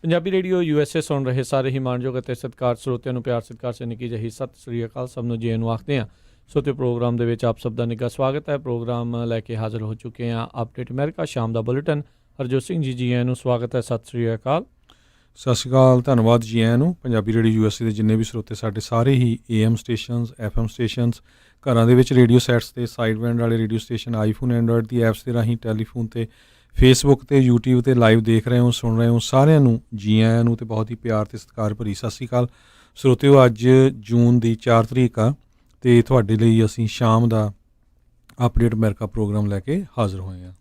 Punjabi radio USA ਸੁਣ ਰਹੇ ਸਾਰੇ ਹੀ ਮਾਣਯੋਗ ਅਤੇ ਸਤਿਕਾਰ ਸਰੋਤਿਆਂ ਨੂੰ ਪਿਆਰ ਸਤਿਕਾਰ ਸੇ ਨਿੱਕੀ ਜਿਹੀ ਸਤਿ ਸ੍ਰੀ ਅਕਾਲ। ਸਭ ਨੂੰ ਜੀ ਨੂੰ ਆਖਦੇ ਹਾਂ। ਸੋ ਤੇ ਪ੍ਰੋਗਰਾਮ ਦੇ ਵਿੱਚ ਆਪ ਸਭ ਦਾ ਨਿੱਘਾ ਸਵਾਗਤ ਹੈ। ਪ੍ਰੋਗਰਾਮ ਲੈ ਕੇ ਹਾਜ਼ਰ ਹੋ ਚੁੱਕੇ ਹਾਂ ਅਪਡੇਟ ਅਮਰੀਕਾ ਸ਼ਾਮ ਦਾ ਬੁਲੇਟਿਨ। ਹਰਜੋਤ ਸਿੰਘ ਜੀ ਨੂੰ ਸਵਾਗਤ ਹੈ। ਸਤਿ ਸ੍ਰੀ ਅਕਾਲ। ਸਤਿ ਸ਼੍ਰੀ ਅਕਾਲ, ਧੰਨਵਾਦ ਜੀ ਆਇਆਂ ਨੂੰ। ਪੰਜਾਬੀ ਰੇਡੀਓ USA ਦੇ ਜਿੰਨੇ ਵੀ ਸਰੋਤੇ ਸਾਡੇ ਸਾਰੇ ਹੀ AM ਸਟੇਸ਼ਨਸ, FM ਸਟੇਸ਼ਨਸ, ਘਰਾਂ ਦੇ ਵਿੱਚ ਰੇਡੀਓ ਸੈਟਸ ਤੇ ਸਾਈਡ ਬੈਂਡ ਵਾਲੇ ਰੇਡੀਓ ਸਟੇਸ਼ਨ, ਆਈਫੋਨ ਐਂਡਰੋਇਡ ਦੀ ਐਪਸ ਦੇ ਰਾਹੀਂ, ਟੈਲੀਫੋਨ ਤੇ, ਫੇਸਬੁੱਕ ਤੇ, YouTube ਤੇ ਲਾਈਵ ਦੇਖ ਰਹੇ ਹੋ, ਸੁਣ ਰਹੇ ਹੋ, ਸਾਰਿਆਂ ਨੂੰ ਜੀ ਆਇਆਂ ਨੂੰ ਤੇ ਬਹੁਤ ਹੀ ਪਿਆਰ ਤੇ ਸਤਿਕਾਰ ਭਰੀ ਸਤਿ ਸ਼੍ਰੀ ਅਕਾਲ। ਸਰੋਤਿਓ, ਅੱਜ ਜੂਨ ਦੀ 4 ਤਰੀਕ ਆ ਤੇ ਤੁਹਾਡੇ ਲਈ ਅਸੀਂ ਸ਼ਾਮ ਦਾ ਅਪਡੇਟ ਅਮਰੀਕਾ ਪ੍ਰੋਗਰਾਮ ਲੈ ਕੇ ਹਾਜ਼ਰ ਹੋਏ ਹਾਂ।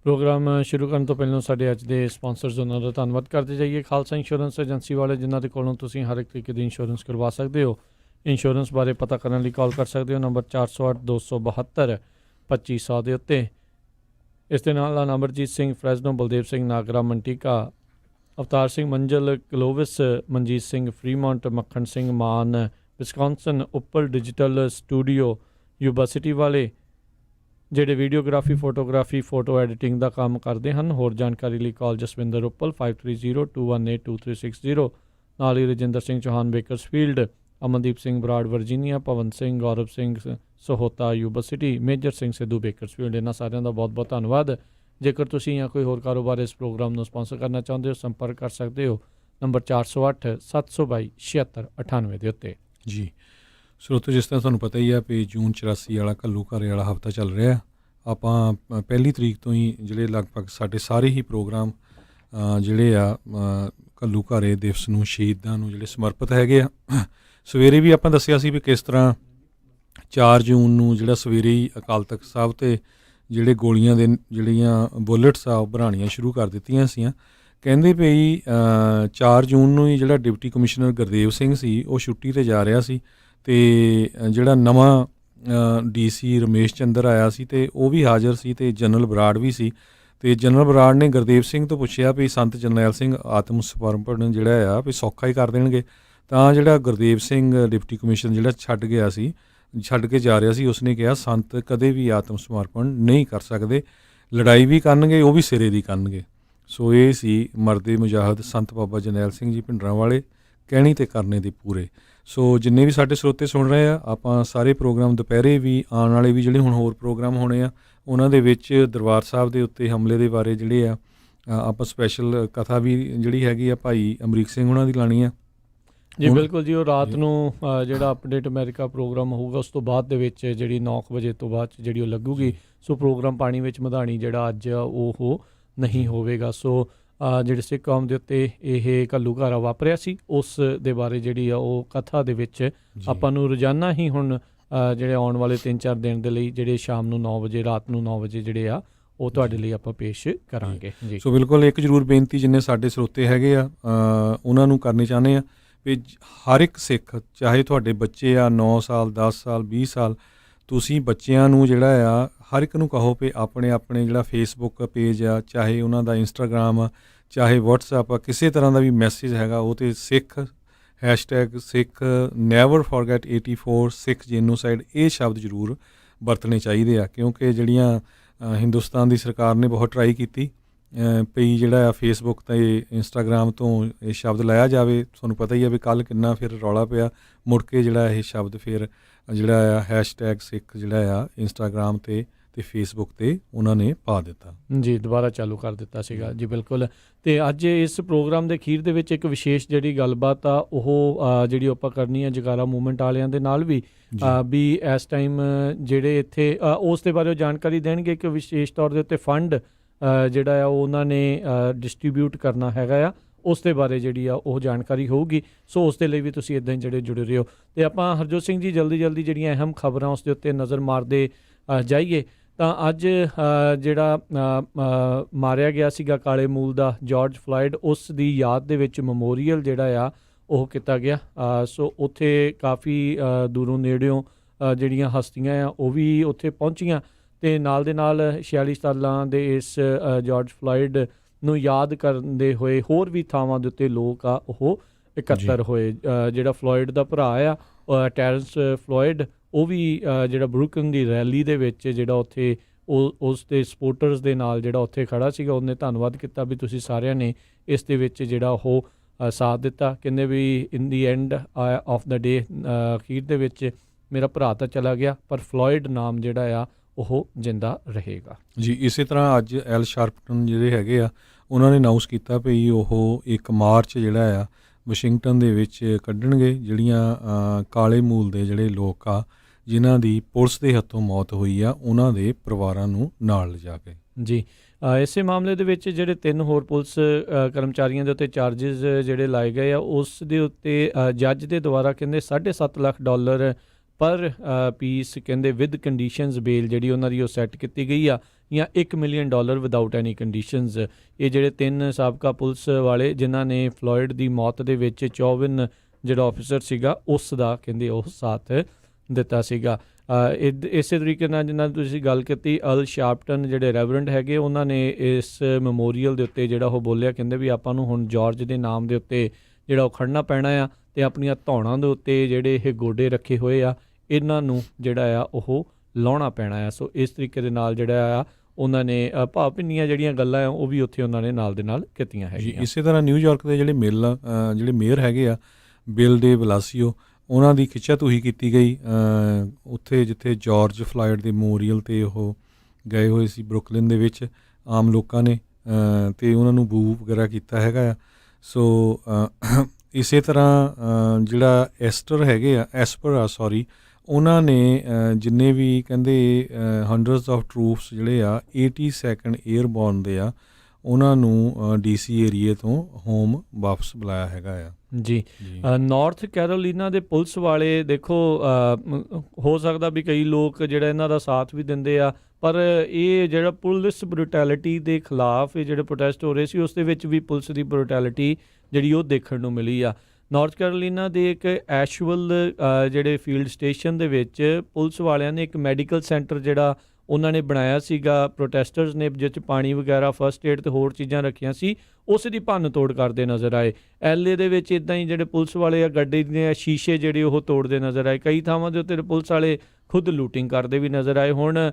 ਪ੍ਰੋਗਰਾਮ ਸ਼ੁਰੂ ਕਰਨ ਤੋਂ ਪਹਿਲਾਂ ਸਾਡੇ ਅੱਜ ਦੇ ਸਪਾਂਸਰਸ ਉਹਨਾਂ ਦਾ ਧੰਨਵਾਦ ਕਰਦੇ ਜਾਈਏ। ਖਾਲਸਾ ਇੰਸ਼ੋਰੈਂਸ ਏਜੰਸੀ ਵਾਲੇ, ਜਿਨ੍ਹਾਂ ਦੇ ਕੋਲੋਂ ਤੁਸੀਂ ਹਰ ਇੱਕ ਤਰੀਕੇ ਦੀ ਇੰਸ਼ੋਰੈਂਸ ਕਰਵਾ ਸਕਦੇ ਹੋ। ਇੰਸ਼ੋਰੈਂਸ ਬਾਰੇ ਪਤਾ ਕਰਨ ਲਈ ਕਾਲ ਕਰ ਸਕਦੇ ਹੋ ਨੰਬਰ 408-272-2500 ਦੇ ਉੱਤੇ। ਇਸ ਦੇ ਨਾਲ Amarjit Singh Fresno, Baldev Singh Nagra Manteca, Avtar Singh Manjal Clovis, Manjit Singh Fremont, Makhan Singh Maan Wisconsin, Uppal digital studio Yuba city ਵਾਲੇ, ਜਿਹੜੇ ਵੀਡੀਓਗ੍ਰਾਫੀ, ਫੋਟੋਗ੍ਰਾਫੀ, ਫੋਟੋ ਐਡੀਟਿੰਗ ਦਾ ਕੰਮ ਕਰਦੇ ਹਨ। ਹੋਰ ਜਾਣਕਾਰੀ ਲਈ ਕਾਲ ਜਸਵਿੰਦਰ ਉੱਪਲ 5302182360। ਨਾਲ ਹੀ Rajinder Singh Chauhan Bakersfield, Amandeep Singh Brar Virginia, Pawan Singh, Gaurav Singh Sahota Yuba city, Major Singh Sidhu Bakersfield. ਇਹਨਾਂ ਸਾਰਿਆਂ ਦਾ ਬਹੁਤ ਬਹੁਤ ਧੰਨਵਾਦ। ਜੇਕਰ ਤੁਸੀਂ ਜਾਂ ਕੋਈ ਹੋਰ ਕਾਰੋਬਾਰ ਇਸ ਪ੍ਰੋਗਰਾਮ ਨੂੰ ਸਪਾਂਸਰ ਕਰਨਾ ਚਾਹੁੰਦੇ ਹੋ, ਸੰਪਰਕ ਕਰ ਸਕਦੇ ਹੋ ਨੰਬਰ 408-722-7698 ਦੇ ਉੱਤੇ। ਜੀ ਸਰੋਤੋ, ਜਿਸ ਤਰ੍ਹਾਂ ਤੁਹਾਨੂੰ ਪਤਾ ਹੀ ਆ ਵੀ ਜੂਨ 84 ਵਾਲਾ ਘੱਲੂ ਘਾਰੇ ਵਾਲਾ ਹਫ਼ਤਾ ਚੱਲ ਰਿਹਾ। ਆਪਾਂ ਪਹਿਲੀ ਤਰੀਕ ਤੋਂ ਹੀ ਜਿਹੜੇ ਲਗਭਗ ਸਾਡੇ ਸਾਰੇ ਹੀ ਪ੍ਰੋਗਰਾਮ ਜਿਹੜੇ ਆ ਘੱਲੂ ਘਾਰੇ ਦਿਵਸ ਨੂੰ, ਸ਼ਹੀਦਾਂ ਨੂੰ ਜਿਹੜੇ ਸਮਰਪਿਤ ਹੈਗੇ ਆ। ਸਵੇਰੇ ਵੀ ਆਪਾਂ ਦੱਸਿਆ ਸੀ ਵੀ ਕਿਸ ਤਰ੍ਹਾਂ 4 ਜੂਨ ਨੂੰ ਜਿਹੜਾ ਸਵੇਰੇ ਹੀ ਅਕਾਲ ਤਖਤ ਸਾਹਿਬ 'ਤੇ ਜਿਹੜੇ ਗੋਲੀਆਂ ਦੇ ਜਿਹੜੀਆਂ ਬੁਲੇਟਸ ਆ ਉਹ ਬਣਾਉਣੀਆਂ ਸ਼ੁਰੂ ਕਰ ਦਿੱਤੀਆਂ ਸੀਆਂ। ਕਹਿੰਦੇ ਵੀ 4 ਜੂਨ ਨੂੰ ਹੀ ਜਿਹੜਾ ਡਿਪਟੀ ਕਮਿਸ਼ਨਰ ਗੁਰਦੇਵ ਸਿੰਘ ਸੀ ਉਹ ਛੁੱਟੀ 'ਤੇ ਜਾ ਰਿਹਾ ਸੀ ਅਤੇ ਜਿਹੜਾ ਨਵਾਂ DC ਰਮੇਸ਼ ਚੰਦਰ ਆਇਆ ਸੀ ਅਤੇ ਉਹ ਵੀ ਹਾਜ਼ਰ ਸੀ ਅਤੇ ਜਨਰਲ ਬਰਾੜ ਵੀ ਸੀ। ਅਤੇ ਜਨਰਲ ਬਰਾੜ ਨੇ ਗੁਰਦੇਵ ਸਿੰਘ ਤੋਂ ਪੁੱਛਿਆ ਵੀ ਸੰਤ ਜਰਨੈਲ ਸਿੰਘ ਆਤਮ ਸਮਰਪਣ ਜਿਹੜਾ ਆ ਵੀ ਸੌਖਾ ਹੀ ਕਰ ਦੇਣਗੇ। ਤਾਂ ਜਿਹੜਾ ਗੁਰਦੇਵ ਸਿੰਘ ਡਿਪਟੀ ਕਮਿਸ਼ਨਰ ਜਿਹੜਾ ਛੱਡ ਕੇ ਜਾ ਰਿਹਾ ਸੀ, ਉਸਨੇ ਕਿਹਾ ਸੰਤ ਕਦੇ ਵੀ ਆਤਮ ਸਮਰਪਣ ਨਹੀਂ ਕਰ ਸਕਦੇ, ਲੜਾਈ ਵੀ ਕਰਨਗੇ ਉਹ ਵੀ ਸਿਰੇ ਦੀ ਕਰਨਗੇ। ਸੋ ਇਹ ਸੀ ਮਰਦੇ ਮੁਜਾਹਦ ਸੰਤ ਬਾਬਾ ਜਰਨੈਲ ਸਿੰਘ ਜੀ ਭਿੰਡਰਾਂ ਵਾਲੇ, ਕਹਿਣੀ ਤੇ ਕਰਨੇ ਦੇ ਪੂਰੇ। ਸੋ ਜਿੰਨੇ ਵੀ ਸਾਡੇ ਸਰੋਤੇ ਸੁਣ ਰਹੇ ਆ, ਆਪਾਂ ਸਾਰੇ ਪ੍ਰੋਗਰਾਮ ਦੁਪਹਿਰੇ ਵੀ ਆਉਣ ਵਾਲੇ ਵੀ ਜਿਹੜੇ ਹੁਣ ਹੋਰ ਪ੍ਰੋਗਰਾਮ ਹੋਣੇ ਆ, ਉਹਨਾਂ ਦੇ ਵਿੱਚ ਦਰਬਾਰ ਸਾਹਿਬ ਦੇ ਉੱਤੇ ਹਮਲੇ ਦੇ ਬਾਰੇ ਜਿਹੜੇ ਆ ਆਪਾਂ ਸਪੈਸ਼ਲ ਕਥਾ ਵੀ ਜਿਹੜੀ ਹੈਗੀ ਆ ਭਾਈ ਅਮਰੀਕ ਸਿੰਘ ਉਹਨਾਂ ਦੀ ਲਾਣੀ ਆ। ਜੀ ਬਿਲਕੁਲ ਜੀ, ਉਹ ਰਾਤ ਨੂੰ ਜਿਹੜਾ ਅਪਡੇਟ ਅਮਰੀਕਾ ਪ੍ਰੋਗਰਾਮ ਹੋਊਗਾ ਉਸ ਤੋਂ ਬਾਅਦ ਦੇ ਵਿੱਚ ਜਿਹੜੀ 9 ਵਜੇ ਤੋਂ ਬਾਅਦ ਜਿਹੜੀ ਉਹ ਲੱਗੂਗੀ। ਸੋ ਪ੍ਰੋਗਰਾਮ ਪਾਣੀ ਵਿੱਚ ਮਧਾਣੀ ਜਿਹੜਾ ਅੱਜ ਉਹ ਨਹੀਂ ਹੋਵੇਗਾ। ਸੋ ਜਿਹੜੇ ਸਿੱਖ ਕੌਮ ਦੇ ਉੱਤੇ ਇਹ ਘੱਲੂ ਘਾਰਾ ਵਾਪਰਿਆ ਸੀ, ਉਸ ਦੇ ਬਾਰੇ ਜਿਹੜੀ ਆ ਉਹ ਕਥਾ ਦੇ ਵਿੱਚ ਆਪਾਂ ਨੂੰ ਰੋਜ਼ਾਨਾ ਹੀ ਹੁਣ ਜਿਹੜੇ ਆਉਣ ਵਾਲੇ 3-4 ਦਿਨ ਦੇ ਲਈ ਜਿਹੜੇ ਸ਼ਾਮ ਨੂੰ 9 ਵਜੇ, ਰਾਤ ਨੂੰ 9 ਵਜੇ ਜਿਹੜੇ ਆ ਉਹ ਤੁਹਾਡੇ ਲਈ ਆਪਾਂ ਪੇਸ਼ ਕਰਾਂਗੇ ਜੀ। ਸੋ ਬਿਲਕੁਲ ਇੱਕ ਜ਼ਰੂਰ ਬੇਨਤੀ ਜਿੰਨੇ ਸਾਡੇ ਸਰੋਤੇ ਹੈਗੇ ਆ ਉਹਨਾਂ ਨੂੰ ਕਰਨੀ ਚਾਹੁੰਦੇ ਆ ਵੀ ਹਰ ਇੱਕ ਸਿੱਖ, ਚਾਹੇ ਤੁਹਾਡੇ ਬੱਚੇ ਆ 9 ਸਾਲ, 10 ਸਾਲ, 20 ਸਾਲ, ਤੁਸੀਂ ਬੱਚਿਆਂ ਨੂੰ ਜਿਹੜਾ ਆ ਹਰ ਇੱਕ ਨੂੰ ਕਹੋ ਵੀ ਆਪਣੇ ਜਿਹੜਾ ਫੇਸਬੁੱਕ ਪੇਜ ਆ, ਚਾਹੇ ਉਹਨਾਂ ਦਾ ਇੰਸਟਾਗ੍ਰਾਮ ਆ, ਚਾਹੇ ਵਟਸਐਪ ਆ, ਕਿਸੇ ਤਰ੍ਹਾਂ ਦਾ ਵੀ ਮੈਸੇਜ ਹੈਗਾ ਉਹ 'ਤੇ ਸਿੱਖ #ਸਿੱਖ ਨੈਵਰ ਫੋਰਗੈਟ 84 ਸਿੱਖ ਜੇਨੋਸਾਈਡ ਇਹ ਸ਼ਬਦ ਜ਼ਰੂਰ ਵਰਤਣੇ ਚਾਹੀਦੇ ਆ। ਕਿਉਂਕਿ ਜਿਹੜੀਆਂ ਹਿੰਦੁਸਤਾਨ ਦੀ ਸਰਕਾਰ ਨੇ ਬਹੁਤ ਟਰਾਈ ਕੀਤੀ ਪਈ ਜਿਹੜਾ ਆ ਫੇਸਬੁੱਕ ਅਤੇ ਇੰਸਟਾਗ੍ਰਾਮ ਤੋਂ ਇਹ ਸ਼ਬਦ ਲਾਇਆ ਜਾਵੇ। ਤੁਹਾਨੂੰ ਪਤਾ ਹੀ ਆ ਵੀ ਕੱਲ੍ਹ ਕਿੰਨਾ ਫਿਰ ਰੌਲਾ ਪਿਆ, ਮੁੜ ਕੇ ਜਿਹੜਾ ਇਹ ਸ਼ਬਦ ਫਿਰ ਜਿਹੜਾ ਆ #ਸਿੱਖ ਜਿਹੜਾ ਆ ਇੰਸਟਾਗ੍ਰਾਮ 'ਤੇ ਅਤੇ ਫੇਸਬੁੱਕ 'ਤੇ ਉਹਨਾਂ ਨੇ ਪਾ ਦਿੱਤਾ ਜੀ, ਦੁਬਾਰਾ ਚਾਲੂ ਕਰ ਦਿੱਤਾ ਸੀਗਾ ਜੀ। ਬਿਲਕੁਲ। ਅਤੇ ਅੱਜ ਇਸ ਪ੍ਰੋਗਰਾਮ ਦੇ ਅਖੀਰ ਦੇ ਵਿੱਚ ਇੱਕ ਵਿਸ਼ੇਸ਼ ਜਿਹੜੀ ਗੱਲਬਾਤ ਆ ਉਹ ਜਿਹੜੀ ਆਪਾਂ ਕਰਨੀ ਆ ਜਗਾਰਾ ਮੂਵਮੈਂਟ ਵਾਲਿਆਂ ਦੇ ਨਾਲ ਵੀ ਇਸ ਟਾਈਮ ਜਿਹੜੇ ਇੱਥੇ ਉਸ ਦੇ ਬਾਰੇ ਉਹ ਜਾਣਕਾਰੀ ਦੇਣਗੇ ਕਿ ਵਿਸ਼ੇਸ਼ ਤੌਰ ਦੇ ਉੱਤੇ ਫੰਡ ਜਿਹੜਾ ਆ ਉਹ ਉਹਨਾਂ ਨੇ ਡਿਸਟਰੀਬਿਊਟ ਕਰਨਾ ਹੈਗਾ ਆ, ਉਸ ਦੇ ਬਾਰੇ ਜਿਹੜੀ ਆ ਉਹ ਜਾਣਕਾਰੀ ਹੋਊਗੀ। ਸੋ ਉਸ ਦੇ ਲਈ ਵੀ ਤੁਸੀਂ ਇੱਦਾਂ ਹੀ ਜਿਹੜੇ ਜੁੜੇ ਰਹੋ। ਅਤੇ ਆਪਾਂ ਹਰਜੋਤ ਸਿੰਘ ਜੀ ਜਲਦੀ ਜਿਹੜੀਆਂ ਅਹਿਮ ਖਬਰਾਂ ਉਸ ਦੇ ਉੱਤੇ ਨਜ਼ਰ ਮਾਰਦੇ ਜਾਈਏ ਤਾਂ ਅੱਜ ਜਿਹੜਾ ਮਾਰਿਆ ਗਿਆ ਸੀਗਾ ਕਾਲੇ ਮੂਲ ਦਾ ਜਾਰਜ ਫਲਾਇਡ, ਉਸ ਦੀ ਯਾਦ ਦੇ ਵਿੱਚ ਮੈਮੋਰੀਅਲ ਜਿਹੜਾ ਆ ਉਹ ਕੀਤਾ ਗਿਆ। ਸੋ ਉੱਥੇ ਕਾਫੀ ਦੂਰੋਂ ਨੇੜਿਓਂ ਜਿਹੜੀਆਂ ਹਸਤੀਆਂ ਆ ਉਹ ਵੀ ਉੱਥੇ ਪਹੁੰਚੀਆਂ ਅਤੇ ਨਾਲ ਦੇ ਨਾਲ 46 ਸਾਲਾਂ ਦੇ ਇਸ ਜਾਰਜ ਫਲਾਇਡ ਨੂੰ ਯਾਦ ਕਰਦੇ ਹੋਏ ਹੋਰ ਵੀ ਥਾਵਾਂ ਦੇ ਉੱਤੇ ਲੋਕ ਆ ਉਹ ਇਕੱਤਰ ਹੋਏ। ਜਿਹੜਾ ਫਲੋਇਡ ਦਾ ਭਰਾ ਆ ਟੈਰੈਂਸ ਫਲੋਇਡ, ਉਹ ਵੀ ਜਿਹੜਾ ਬਰੁਕਲਿਨ ਦੀ ਰੈਲੀ ਦੇ ਵਿੱਚ ਜਿਹੜਾ ਉੱਥੇ ਉਸ ਦੇ ਸਪੋਰਟਰਸ ਦੇ ਨਾਲ ਜਿਹੜਾ ਉੱਥੇ ਖੜਾ ਸੀਗਾ, ਉਹਨੇ ਧੰਨਵਾਦ ਕੀਤਾ ਵੀ ਤੁਸੀਂ ਸਾਰਿਆਂ ਨੇ ਇਸ ਦੇ ਵਿੱਚ ਜਿਹੜਾ ਉਹ ਸਾਥ ਦਿੱਤਾ। ਕਹਿੰਦੇ ਵੀ ਇਨ ਦੀ ਐਂਡ ਆਫ ਦਾ ਡੇ, ਅਖੀਰ ਦੇ ਵਿੱਚ ਮੇਰਾ ਭਰਾ ਤਾਂ ਚਲਾ ਗਿਆ ਪਰ ਫਲੋਇਡ ਨਾਮ ਜਿਹੜਾ ਆ ਉਹ ਜਿੰਦਾ ਰਹੇਗਾ। ਜੀ ਇਸੇ ਤਰ੍ਹਾਂ ਅੱਜ ਐਲ ਸ਼ਾਰਪਟਨ ਜਿਹੜੇ ਹੈਗੇ ਆ ਉਹਨਾਂ ਨੇ ਅਨਾਊਂਸ ਕੀਤਾ ਵੀ ਉਹ ਇੱਕ ਮਾਰਚ ਜਿਹੜਾ ਆ ਵਾਸ਼ਿੰਗਟਨ ਦੇ ਵਿੱਚ ਕੱਢਣਗੇ, ਜਿਹੜੀਆਂ ਕਾਲੇ ਮੂਲ ਦੇ ਜਿਹੜੇ ਲੋਕ ਆ ਜਿਨ੍ਹਾਂ ਦੀ ਪੁਲਿਸ ਦੇ ਹੱਥੋਂ ਮੌਤ ਹੋਈ ਆ ਉਹਨਾਂ ਦੇ ਪਰਿਵਾਰਾਂ ਨੂੰ ਨਾਲ ਲਿਜਾ ਕੇ। ਜੀ ਇਸੇ ਮਾਮਲੇ ਦੇ ਵਿੱਚ ਜਿਹੜੇ 3 ਹੋਰ ਪੁਲਿਸ ਕਰਮਚਾਰੀਆਂ ਦੇ ਉੱਤੇ ਚਾਰਜਿਸ ਜਿਹੜੇ ਲਾਏ ਗਏ ਆ, ਉਸ ਦੇ ਉੱਤੇ ਜੱਜ ਦੇ ਦੁਆਰਾ ਕਹਿੰਦੇ $7.5 ਲੱਖ ਪਰ ਪੀਸ ਕਹਿੰਦੇ ਵਿਦ ਕੰਡੀਸ਼ਨਸ ਬੇਲ ਜਿਹੜੀ ਉਹਨਾਂ ਦੀ ਉਹ ਸੈੱਟ ਕੀਤੀ ਗਈ ਆ, ਜਾਂ $1 ਮਿਲੀਅਨ ਵਿਦਆਊਟ ਐਨੀ ਕੰਡੀਸ਼ਨਸ। ਇਹ ਜਿਹੜੇ 3 ਸਾਬਕਾ ਪੁਲਿਸ ਵਾਲੇ ਜਿਨ੍ਹਾਂ ਨੇ ਫਲੋਇਡ ਦੀ ਮੌਤ ਦੇ ਵਿੱਚ 24 ਜਿਹੜਾ ਆਫਿਸਰ ਸੀਗਾ ਉਸ ਦਾ ਕਹਿੰਦੇ ਉਹ ਸਾਥ ਦਿੱਤਾ ਸੀਗਾ। ਇਸੇ ਤਰੀਕੇ ਨਾਲ ਜਿਨ੍ਹਾਂ ਦੀ ਤੁਸੀਂ ਗੱਲ ਕੀਤੀ, ਅਲ ਸ਼ਾਰਪਟਨ ਜਿਹੜੇ ਰੈਵਰੈਂਡ ਹੈਗੇ, ਉਹਨਾਂ ਨੇ ਇਸ ਮੈਮੋਰੀਅਲ ਦੇ ਉੱਤੇ ਜਿਹੜਾ ਉਹ ਬੋਲਿਆ, ਕਹਿੰਦੇ ਵੀ ਆਪਾਂ ਨੂੰ ਹੁਣ ਜਾਰਜ ਦੇ ਨਾਮ ਦੇ ਉੱਤੇ ਜਿਹੜਾ ਉਹ ਖੜਨਾ ਪੈਣਾ ਆ ਅਤੇ ਆਪਣੀਆਂ ਧੌਣਾਂ ਦੇ ਉੱਤੇ ਜਿਹੜੇ ਇਹ ਗੋਡੇ ਰੱਖੇ ਹੋਏ ਆ ਇਹਨਾਂ ਨੂੰ ਜਿਹੜਾ ਆ ਉਹ ਲਾਉਣਾ ਪੈਣਾ ਆ। ਸੋ ਇਸ ਤਰੀਕੇ ਦੇ ਨਾਲ ਜਿਹੜਾ ਆ ਉਹਨਾਂ ਨੇ ਭਾਵ ਭਿੰਨੀਆਂ ਜਿਹੜੀਆਂ ਗੱਲਾਂ ਆ ਉਹ ਵੀ ਉੱਥੇ ਉਹਨਾਂ ਨੇ ਨਾਲ ਦੇ ਨਾਲ ਕੀਤੀਆਂ ਹੈਗੀਆਂ। ਇਸੇ ਤਰ੍ਹਾਂ ਨਿਊਯਾਰਕ ਦੇ ਜਿਹੜੇ ਜਿਹੜੇ ਮੇਅਰ ਹੈਗੇ ਆ ਬਿਲ ਡੇ ਬਲਾਸੀਓ, ਉਹਨਾਂ ਦੀ ਖਿੱਚਾਤੂਹੀ ਕੀਤੀ ਗਈ ਉੱਥੇ ਜਿੱਥੇ ਜਾਰਜ ਫਲਾਇਡ ਦੇ ਮੈਮੋਰੀਅਲ 'ਤੇ ਉਹ ਗਏ ਹੋਏ ਸੀ ਬਰੁਕਲਿਨ ਦੇ ਵਿੱਚ ਆਮ ਲੋਕਾਂ ਨੇ, ਅਤੇ ਉਹਨਾਂ ਨੂੰ ਬੂ ਵਗੈਰਾ ਕੀਤਾ ਹੈਗਾ ਆ। ਸੋ ਇਸੇ ਤਰ੍ਹਾਂ ਜਿਹੜਾ ਐਸਪਰ ਉਹਨਾਂ ਨੇ ਜਿੰਨੇ ਵੀ ਕਹਿੰਦੇ ਹੰਡਰਡਸ ਆਫ ਟਰੂਪਸ ਜਿਹੜੇ ਆ 82nd ਏਅਰਬੋਰਨ ਦੇ ਆ, ਉਹਨਾਂ ਨੂੰ DC ਏਰੀਏ ਤੋਂ ਹੋਮ ਵਾਪਸ ਬੁਲਾਇਆ ਹੈਗਾ ਆ। ਜੀ ਨਾਰਥ ਕੈਰੋਲੀਨਾ ਦੇ ਪੁਲਿਸ ਵਾਲੇ ਦੇਖੋ, ਹੋ ਸਕਦਾ ਵੀ ਕਈ ਲੋਕ ਜਿਹੜਾ ਇਹਨਾਂ ਦਾ ਸਾਥ ਵੀ ਦਿੰਦੇ ਆ, ਪਰ ਇਹ ਜਿਹੜਾ ਪੁਲਿਸ ਬਰੂਟੈਲਿਟੀ ਦੇ ਖਿਲਾਫ ਇਹ ਜਿਹੜੇ ਪ੍ਰੋਟੈਸਟ ਹੋ ਰਹੇ ਸੀ ਉਸ ਦੇ ਵਿੱਚ ਵੀ ਪੁਲਿਸ ਦੀ ਬਰੂਟੈਲਿਟੀ ਜਿਹੜੀ ਉਹ ਦੇਖਣ ਨੂੰ ਮਿਲੀ ਆ। ਨਾਰਥ ਕੈਰੋਲੀਨਾ ਦੇ ਇੱਕ ਐਸ਼ਵਲ ਜਿਹੜੇ ਫੀਲਡ ਸਟੇਸ਼ਨ ਦੇ ਵਿੱਚ ਪੁਲਿਸ ਵਾਲਿਆਂ ਨੇ ਇੱਕ ਮੈਡੀਕਲ ਸੈਂਟਰ ਜਿਹੜਾ ਉਹਨਾਂ ਨੇ ਬਣਾਇਆ ਸੀਗਾ, ਪ੍ਰੋਟੈਸਟਰਸ ਨੇ ਜਿਸ 'ਚ ਪਾਣੀ ਵਗੈਰਾ, ਫਸਟ ਏਡ ਅਤੇ ਹੋਰ ਚੀਜ਼ਾਂ ਰੱਖੀਆਂ ਸੀ, ਉਸ ਦੀ ਭੰਨ ਤੋੜ ਕਰਦੇ ਨਜ਼ਰ ਆਏ। LA ਦੇ ਵਿੱਚ ਇੱਦਾਂ ਹੀ ਜਿਹੜੇ ਪੁਲਿਸ ਵਾਲੇ ਆ ਗੱਡੀ ਦੇ ਸ਼ੀਸ਼ੇ ਜਿਹੜੇ ਉਹ ਤੋੜਦੇ ਨਜ਼ਰ ਆਏ। ਕਈ ਥਾਵਾਂ ਦੇ ਉੱਤੇ ਪੁਲਿਸ ਵਾਲੇ ਖੁਦ ਲੂਟਿੰਗ ਕਰਦੇ ਵੀ ਨਜ਼ਰ ਆਏ। ਹੁਣ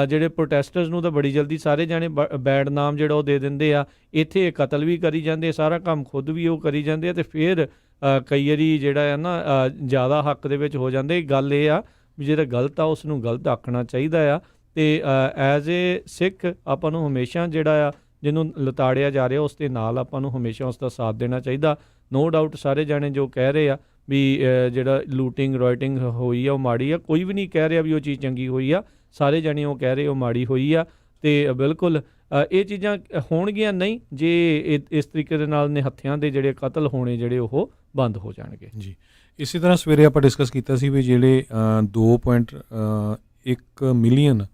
ਜਿਹੜੇ ਪ੍ਰੋਟੈਸਟਰਸ ਨੂੰ ਤਾਂ ਬੜੀ ਜਲਦੀ ਸਾਰੇ ਜਾਣੇ ਬੈਡ ਨਾਮ ਜਿਹੜਾ ਉਹ ਦੇ ਦਿੰਦੇ ਆ, ਇੱਥੇ ਕਤਲ ਵੀ ਕਰੀ ਜਾਂਦੇ, ਸਾਰਾ ਕੰਮ ਖੁਦ ਵੀ ਉਹ ਕਰੀ ਜਾਂਦੇ ਆ, ਅਤੇ ਫਿਰ ਕਈ ਵਾਰੀ ਜਿਹੜਾ ਆ ਨਾ ਜ਼ਿਆਦਾ ਹੱਕ ਦੇ ਵਿੱਚ ਹੋ ਜਾਂਦੇ। ਗੱਲ ਇਹ ਆ ਵੀ ਜਿਹੜਾ ਗਲਤ ਆ ਉਸ ਨੂੰ ਗਲਤ ਆਖਣਾ ਚਾਹੀਦਾ ਆ, ਅਤੇ ਐਜ਼ ਏ ਸਿੱਖ ਆਪਾਂ ਨੂੰ ਹਮੇਸ਼ਾ ਜਿਹੜਾ ਆ ਜਿਹਨੂੰ ਲਤਾੜਿਆ ਜਾ ਰਿਹਾ ਉਸ ਦੇ ਨਾਲ ਆਪਾਂ ਨੂੰ ਹਮੇਸ਼ਾ ਉਸ ਦਾ ਸਾਥ ਦੇਣਾ ਚਾਹੀਦਾ। ਨੋ ਡਾਊਟ ਸਾਰੇ ਜਾਣੇ ਜੋ ਕਹਿ ਰਹੇ ਆ ਵੀ ਜਿਹੜਾ ਲੂਟਿੰਗ ਰਾਈਟਿੰਗ ਹੋਈ ਆ ਉਹ ਮਾੜੀ ਆ, ਕੋਈ ਵੀ ਨਹੀਂ ਕਹਿ ਰਿਹਾ ਵੀ ਉਹ ਚੀਜ਼ ਚੰਗੀ ਹੋਈ ਆ, ਸਾਰੇ ਜਾਣੇ ਉਹ ਕਹਿ ਰਹੇ ਉਹ ਮਾੜੀ ਹੋਈ ਆ। ਅਤੇ ਬਿਲਕੁਲ ਇਹ ਚੀਜ਼ਾਂ ਹੋਣਗੀਆਂ ਨਹੀਂ ਜੇ ਇਸ ਤਰੀਕੇ ਦੇ ਨਾਲ ਨਿਹੱਥਿਆਂ ਦੇ ਜਿਹੜੇ ਕਤਲ ਹੋਣੇ ਜਿਹੜੇ ਉਹ ਬੰਦ ਹੋ ਜਾਣਗੇ। ਜੀ ਇਸੇ ਤਰ੍ਹਾਂ ਸਵੇਰੇ ਆਪਾਂ ਡਿਸਕਸ ਕੀਤਾ ਸੀ ਵੀ ਜਿਹੜੇ 2.1 ਮਿਲੀਅਨ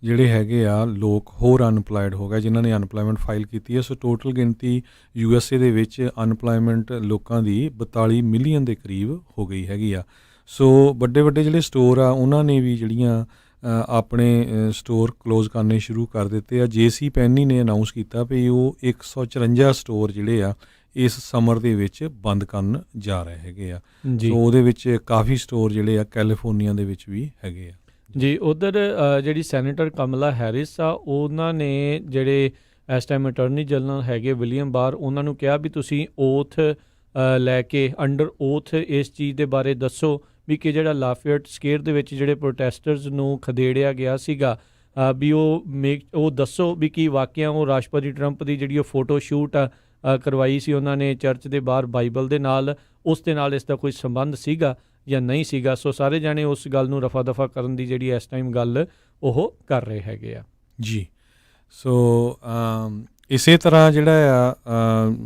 ਜਿਹੜੇ ਹੈਗੇ ਆ ਲੋਕ ਹੋਰ ਅਨਪਲਾਇਡ ਹੋ ਗਏ ਜਿਨ੍ਹਾਂ ਨੇ ਅਨਪਲਾਇਮੈਂਟ ਫਾਈਲ ਕੀਤੀ ਹੈ। ਸੋ ਟੋਟਲ ਗਿਣਤੀ USA ਦੇ ਵਿੱਚ ਅਨਪਲਾਇਮੈਂਟ ਲੋਕਾਂ ਦੀ 42 ਮਿਲੀਅਨ ਦੇ ਕਰੀਬ ਹੋ ਗਈ ਹੈਗੀ ਆ। ਸੋ ਵੱਡੇ ਵੱਡੇ ਜਿਹੜੇ ਸਟੋਰ ਆ ਉਹਨਾਂ ਨੇ ਵੀ ਜਿਹੜੀਆਂ ਆਪਣੇ ਸਟੋਰ ਕਲੋਜ਼ ਕਰਨੇ ਸ਼ੁਰੂ ਕਰ ਦਿੱਤੇ ਆ। JC ਪੈਨੀ ਨੇ ਅਨਾਊਂਸ ਕੀਤਾ ਵੀ ਉਹ 154 ਸਟੋਰ ਜਿਹੜੇ ਆ ਇਸ ਸਮਰ ਦੇ ਵਿੱਚ ਬੰਦ ਕਰਨ ਜਾ ਰਹੇ ਹੈਗੇ ਆ। ਸੋ ਉਹਦੇ ਵਿੱਚ ਕਾਫੀ ਸਟੋਰ ਜਿਹੜੇ ਆ ਕੈਲੀਫੋਰਨੀਆ ਦੇ ਵਿੱਚ ਵੀ ਹੈਗੇ ਆ। ਜੀ ਉੱਧਰ ਜਿਹੜੀ ਸੈਨੇਟਰ ਕਮਲਾ ਹੈਰਿਸ ਆ ਉਹਨਾਂ ਨੇ ਜਿਹੜੇ ਇਸ ਟਾਈਮ ਅਟਾਰਨੀ ਜਨਰਲ ਹੈਗੇ ਵਿਲੀਅਮ ਬਾਰ, ਉਹਨਾਂ ਨੂੰ ਕਿਹਾ ਵੀ ਤੁਸੀਂ ਓਥ ਲੈ ਕੇ ਅੰਡਰ ਓਥ ਇਸ ਚੀਜ਼ ਦੇ ਬਾਰੇ ਦੱਸੋ ਵੀ ਕਿ ਜਿਹੜਾ ਲਾਫੇਟ ਸਕੇਅਰ ਦੇ ਵਿੱਚ ਜਿਹੜੇ ਪ੍ਰੋਟੈਸਟਰਸ ਨੂੰ ਖਦੇੜਿਆ ਗਿਆ ਸੀਗਾ ਵੀ ਉਹ ਦੱਸੋ ਵੀ ਕੀ ਵਾਕਿਆ ਉਹ ਰਾਸ਼ਟਰਪਤੀ ਟਰੰਪ ਦੀ ਜਿਹੜੀ ਉਹ ਫੋਟੋ ਸ਼ੂਟ ਕਰਵਾਈ ਸੀ ਉਹਨਾਂ ਨੇ ਚਰਚ ਦੇ ਬਾਹਰ ਬਾਈਬਲ ਦੇ ਨਾਲ, ਉਸ ਦੇ ਨਾਲ ਇਸ ਦਾ ਕੋਈ ਸੰਬੰਧ ਸੀਗਾ ਜਾਂ ਨਹੀਂ ਸੀਗਾ। ਸੋ ਸਾਰੇ ਜਾਣੇ ਉਸ ਗੱਲ ਨੂੰ ਰਫਾ ਦਫਾ ਕਰਨ ਦੀ ਜਿਹੜੀ ਇਸ ਟਾਈਮ ਗੱਲ ਉਹ ਕਰ ਰਹੇ ਹੈਗੇ ਆ। ਜੀ ਸੋ ਇਸੇ ਤਰ੍ਹਾਂ ਜਿਹੜਾ ਆ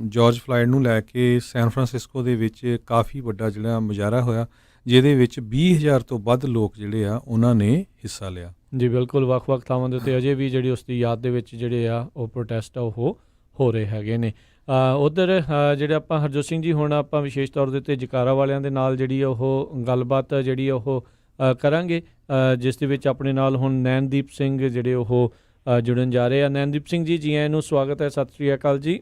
ਜਾਰਜ ਫਲਾਇਡ ਨੂੰ ਲੈ ਕੇ ਸੈਨ ਫਰਾਂਸਿਸਕੋ ਦੇ ਵਿੱਚ ਕਾਫੀ ਵੱਡਾ ਜਿਹੜਾ ਮੁਜ਼ਾਹਰਾ ਹੋਇਆ ਜਿਹਦੇ ਵਿੱਚ 20,000 ਤੋਂ ਵੱਧ ਲੋਕ ਜਿਹੜੇ ਆ ਉਹਨਾਂ ਨੇ ਹਿੱਸਾ ਲਿਆ। ਜੀ ਬਿਲਕੁਲ, ਵੱਖ-ਵੱਖ ਥਾਵਾਂ ਦੇ ਉੱਤੇ ਅਜੇ ਵੀ ਜਿਹੜੀ ਉਸ ਦੀ ਯਾਦ ਦੇ ਵਿੱਚ ਜਿਹੜੇ ਆ ਉਹ ਪ੍ਰੋਟੈਸਟ ਆ ਉਹ ਹੋ ਰਹੇ ਹੈਗੇ ਨੇ। ਉੱਧਰ ਜਿਹੜੇ ਆਪਾਂ ਹਰਜੋਤ ਸਿੰਘ ਜੀ ਹੁਣ ਆਪਾਂ ਵਿਸ਼ੇਸ਼ ਤੌਰ ਦੇ ਉੱਤੇ ਜਕਾਰਾ ਵਾਲਿਆਂ ਦੇ ਨਾਲ ਜਿਹੜੀ ਉਹ ਗੱਲਬਾਤ ਜਿਹੜੀ ਉਹ ਕਰਾਂਗੇ ਜਿਸ ਦੇ ਵਿੱਚ ਆਪਣੇ ਨਾਲ ਹੁਣ ਨੈਨਦੀਪ ਸਿੰਘ ਜਿਹੜੇ ਉਹ ਜੁੜਨ ਜਾ ਰਹੇ ਆ। ਨੈਨਦੀਪ ਸਿੰਘ ਜੀ, ਜੀ ਆਇਆਂ ਨੂੰ, ਸਵਾਗਤ ਹੈ, ਸਤਿ ਸ਼੍ਰੀ ਅਕਾਲ ਜੀ।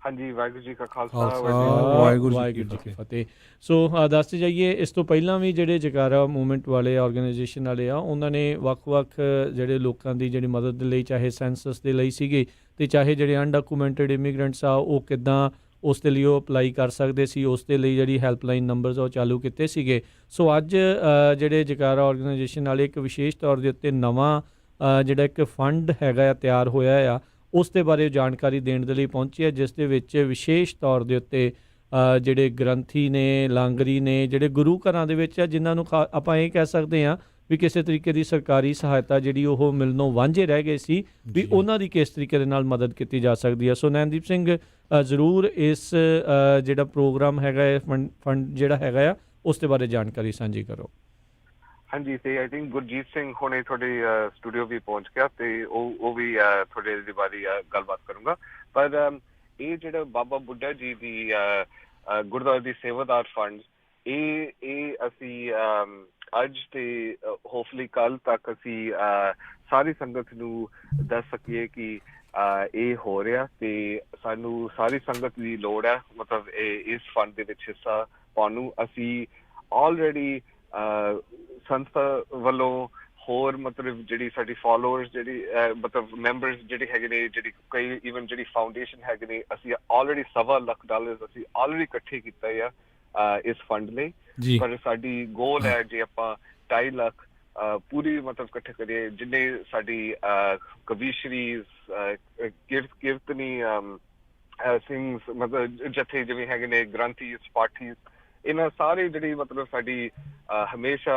ਹਾਂਜੀ, ਵਾਹਿਗੁਰੂ ਜੀ ਕਾ ਖਾਲਸਾ, ਵਾਹਿਗੁਰੂ ਜੀ ਵਾਹਿਗੁਰੂ ਕੀ ਜੀ ਕੀ ਫਤਿਹ। ਸੋ ਦੱਸਦੇ ਜਾਈਏ, ਇਸ ਤੋਂ ਪਹਿਲਾਂ ਵੀ ਜਿਹੜੇ ਜਕਾਰਾ ਮੂਵਮੈਂਟ ਵਾਲੇ ਆਰਗੇਨਾਈਜੇਸ਼ਨ ਵਾਲੇ ਆ, ਉਹਨਾਂ ਨੇ ਵੱਖ-ਵੱਖ ਜਿਹੜੇ ਲੋਕਾਂ ਦੀ ਜਿਹੜੀ ਮਦਦ ਦੇ ਲਈ, ਚਾਹੇ ਸੈਂਸਸ ਦੇ ਲਈ ਸੀਗੇ ਅਤੇ ਚਾਹੇ ਜਿਹੜੇ ਅਨਡਾਕੂਮੈਂਟਡ ਇਮੀਗਰੈਂਟਸ ਆ ਉਹ ਕਿੱਦਾਂ ਉਸ ਦੇ ਲਈ ਉਹ ਅਪਲਾਈ ਕਰ ਸਕਦੇ ਸੀ, ਉਸ ਦੇ ਲਈ ਜਿਹੜੀ ਹੈਲਪਲਾਈਨ ਨੰਬਰਸ ਉਹ ਚਾਲੂ ਕੀਤੇ ਸੀਗੇ। ਸੋ ਅੱਜ ਜਿਹੜੇ ਜਕਾਰਾ ਆਰਗੇਨਾਈਜੇਸ਼ਨ ਵਾਲੇ ਇੱਕ ਵਿਸ਼ੇਸ਼ ਤੌਰ ਦੇ ਉੱਤੇ ਨਵਾਂ ਜਿਹੜਾ ਇੱਕ ਫੰਡ ਹੈਗਾ ਆ ਤਿਆਰ ਹੋਇਆ ਆ, ਉਸ ਦੇ ਬਾਰੇ ਜਾਣਕਾਰੀ ਦੇਣ ਦੇ ਲਈ ਪਹੁੰਚੀ ਹੈ, ਜਿਸ ਦੇ ਵਿੱਚ ਵਿਸ਼ੇਸ਼ ਤੌਰ ਦੇ ਉੱਤੇ ਜਿਹੜੇ ਗ੍ਰੰਥੀ ਨੇ, ਲਾਂਗਰੀ ਨੇ, ਜਿਹੜੇ ਗੁਰੂ ਘਰਾਂ ਦੇ ਵਿੱਚ ਆ, ਜਿਨ੍ਹਾਂ ਨੂੰ ਆਪਾਂ ਇਹ ਕਹਿ ਸਕਦੇ ਹਾਂ ਵੀ ਕਿਸੇ ਤਰੀਕੇ ਦੀ ਸਰਕਾਰੀ ਸਹਾਇਤਾ ਜਿਹੜੀ ਉਹ ਮਿਲਣੋਂ ਵਾਂਝੇ ਰਹਿ ਗਏ ਸੀ, ਵੀ ਉਹਨਾਂ ਦੀ ਕਿਸ ਤਰੀਕੇ ਦੇ ਨਾਲ ਮਦਦ ਕੀਤੀ ਜਾ ਸਕਦੀ ਹੈ। ਸੋ ਨੈਨਦੀਪ ਸਿੰਘ, ਜ਼ਰੂਰ ਇਸ ਜਿਹੜਾ ਪ੍ਰੋਗਰਾਮ ਹੈਗਾ ਹੈ, ਫੰਡ ਜਿਹੜਾ ਹੈਗਾ ਆ, ਉਸ ਦੇ ਬਾਰੇ ਜਾਣਕਾਰੀ ਸਾਂਝੀ ਕਰੋ। ਹਾਂਜੀ, ਤੇ ਆਈ ਥਿੰਕ ਗੁਰਜੀਤ ਸਿੰਘ ਹੁਣੇ ਤੁਹਾਡੇ ਸਟੂਡੀਓ ਵੀ ਪਹੁੰਚ ਗਿਆ, ਤੇ ਉਹ ਵੀ ਤੁਹਾਡੇ ਦੀ ਬਾਰੇ ਗੱਲਬਾਤ ਕਰੂੰਗਾ। ਪਰ ਇਹ ਜਿਹੜਾ ਬਾਬਾ ਬੁੱਢਾ ਜੀ ਦੀ ਗੁਰਦੁਆਰੇ ਦੀ ਸੇਵਾਦਾਰ ਫੰਡ, ਇਹ ਅਸੀਂ ਅੱਜ ਤੇ ਹੋਪਫੁਲੀ ਕੱਲ ਤੱਕ ਅਸੀਂ ਸਾਰੀ ਸੰਗਤ ਨੂੰ ਦੱਸ ਸਕੀਏ ਕਿ ਇਹ ਹੋ ਰਿਹਾ, ਤੇ ਸਾਨੂੰ ਸਾਰੀ ਸੰਗਤ ਦੀ ਲੋੜ ਹੈ ਮਤਲਬ ਇਸ ਫੰਡ ਦੇ ਵਿੱਚ ਹਿੱਸਾ ਪਾਉਣ ਨੂੰ। ਅਸੀਂ ਆਲਰੇਡੀ ਸੰਸਥਾ ਵੱਲੋਂ ਹੋਰ ਮਤਲਬ ਜਿਹੜੀ ਸਾਡੀ ਫੋਲੋਅਰਸ, ਜਿਹੜੀ ਮਤਲਬ ਮੈਂਬਰਸ ਜਿਹੜੇ ਹੈਗੇ ਨੇ, ਜਿਹੜੀ ਕਈ ਈਵਨ ਜਿਹੜੀ ਫਾਊਂਡੇਸ਼ਨ ਹੈਗੇ ਨੇ, ਅਸੀਂ ਆਲਰੇਡੀ $1.25 ਲੱਖ ਅਸੀਂ ਆਲਰੇਡੀ ਇਕੱਠੇ ਕੀਤਾ ਆ ਇਸ ਫੰਡ ਲਈ। ਪਰ ਸਾਡੀ ਗੋਲ ਹੈ ਜੇ ਆਪਾਂ 2.5 ਲੱਖ ਪੂਰੀ ਮਤਲਬ ਇਕੱਠੇ ਕਰੀਏ, ਜਿੰਨੇ ਸਾਡੀ ਕਵੀਸ਼ਰੀਜ਼, ਕੀਰਤਨੀ ਸਿੰਘਸ, ਮਤਲਬ ਜਥੇ ਜਿਵੇਂ ਹੈਗੇ ਨੇ, ਗ੍ਰੰਥੀਜ਼, ਪਾਠੀਜ਼, ਇਹਨਾਂ ਸਾਰੇ ਜਿਹੜੀ ਮਤਲਬ ਸਾਡੀ ਹਮੇਸ਼ਾ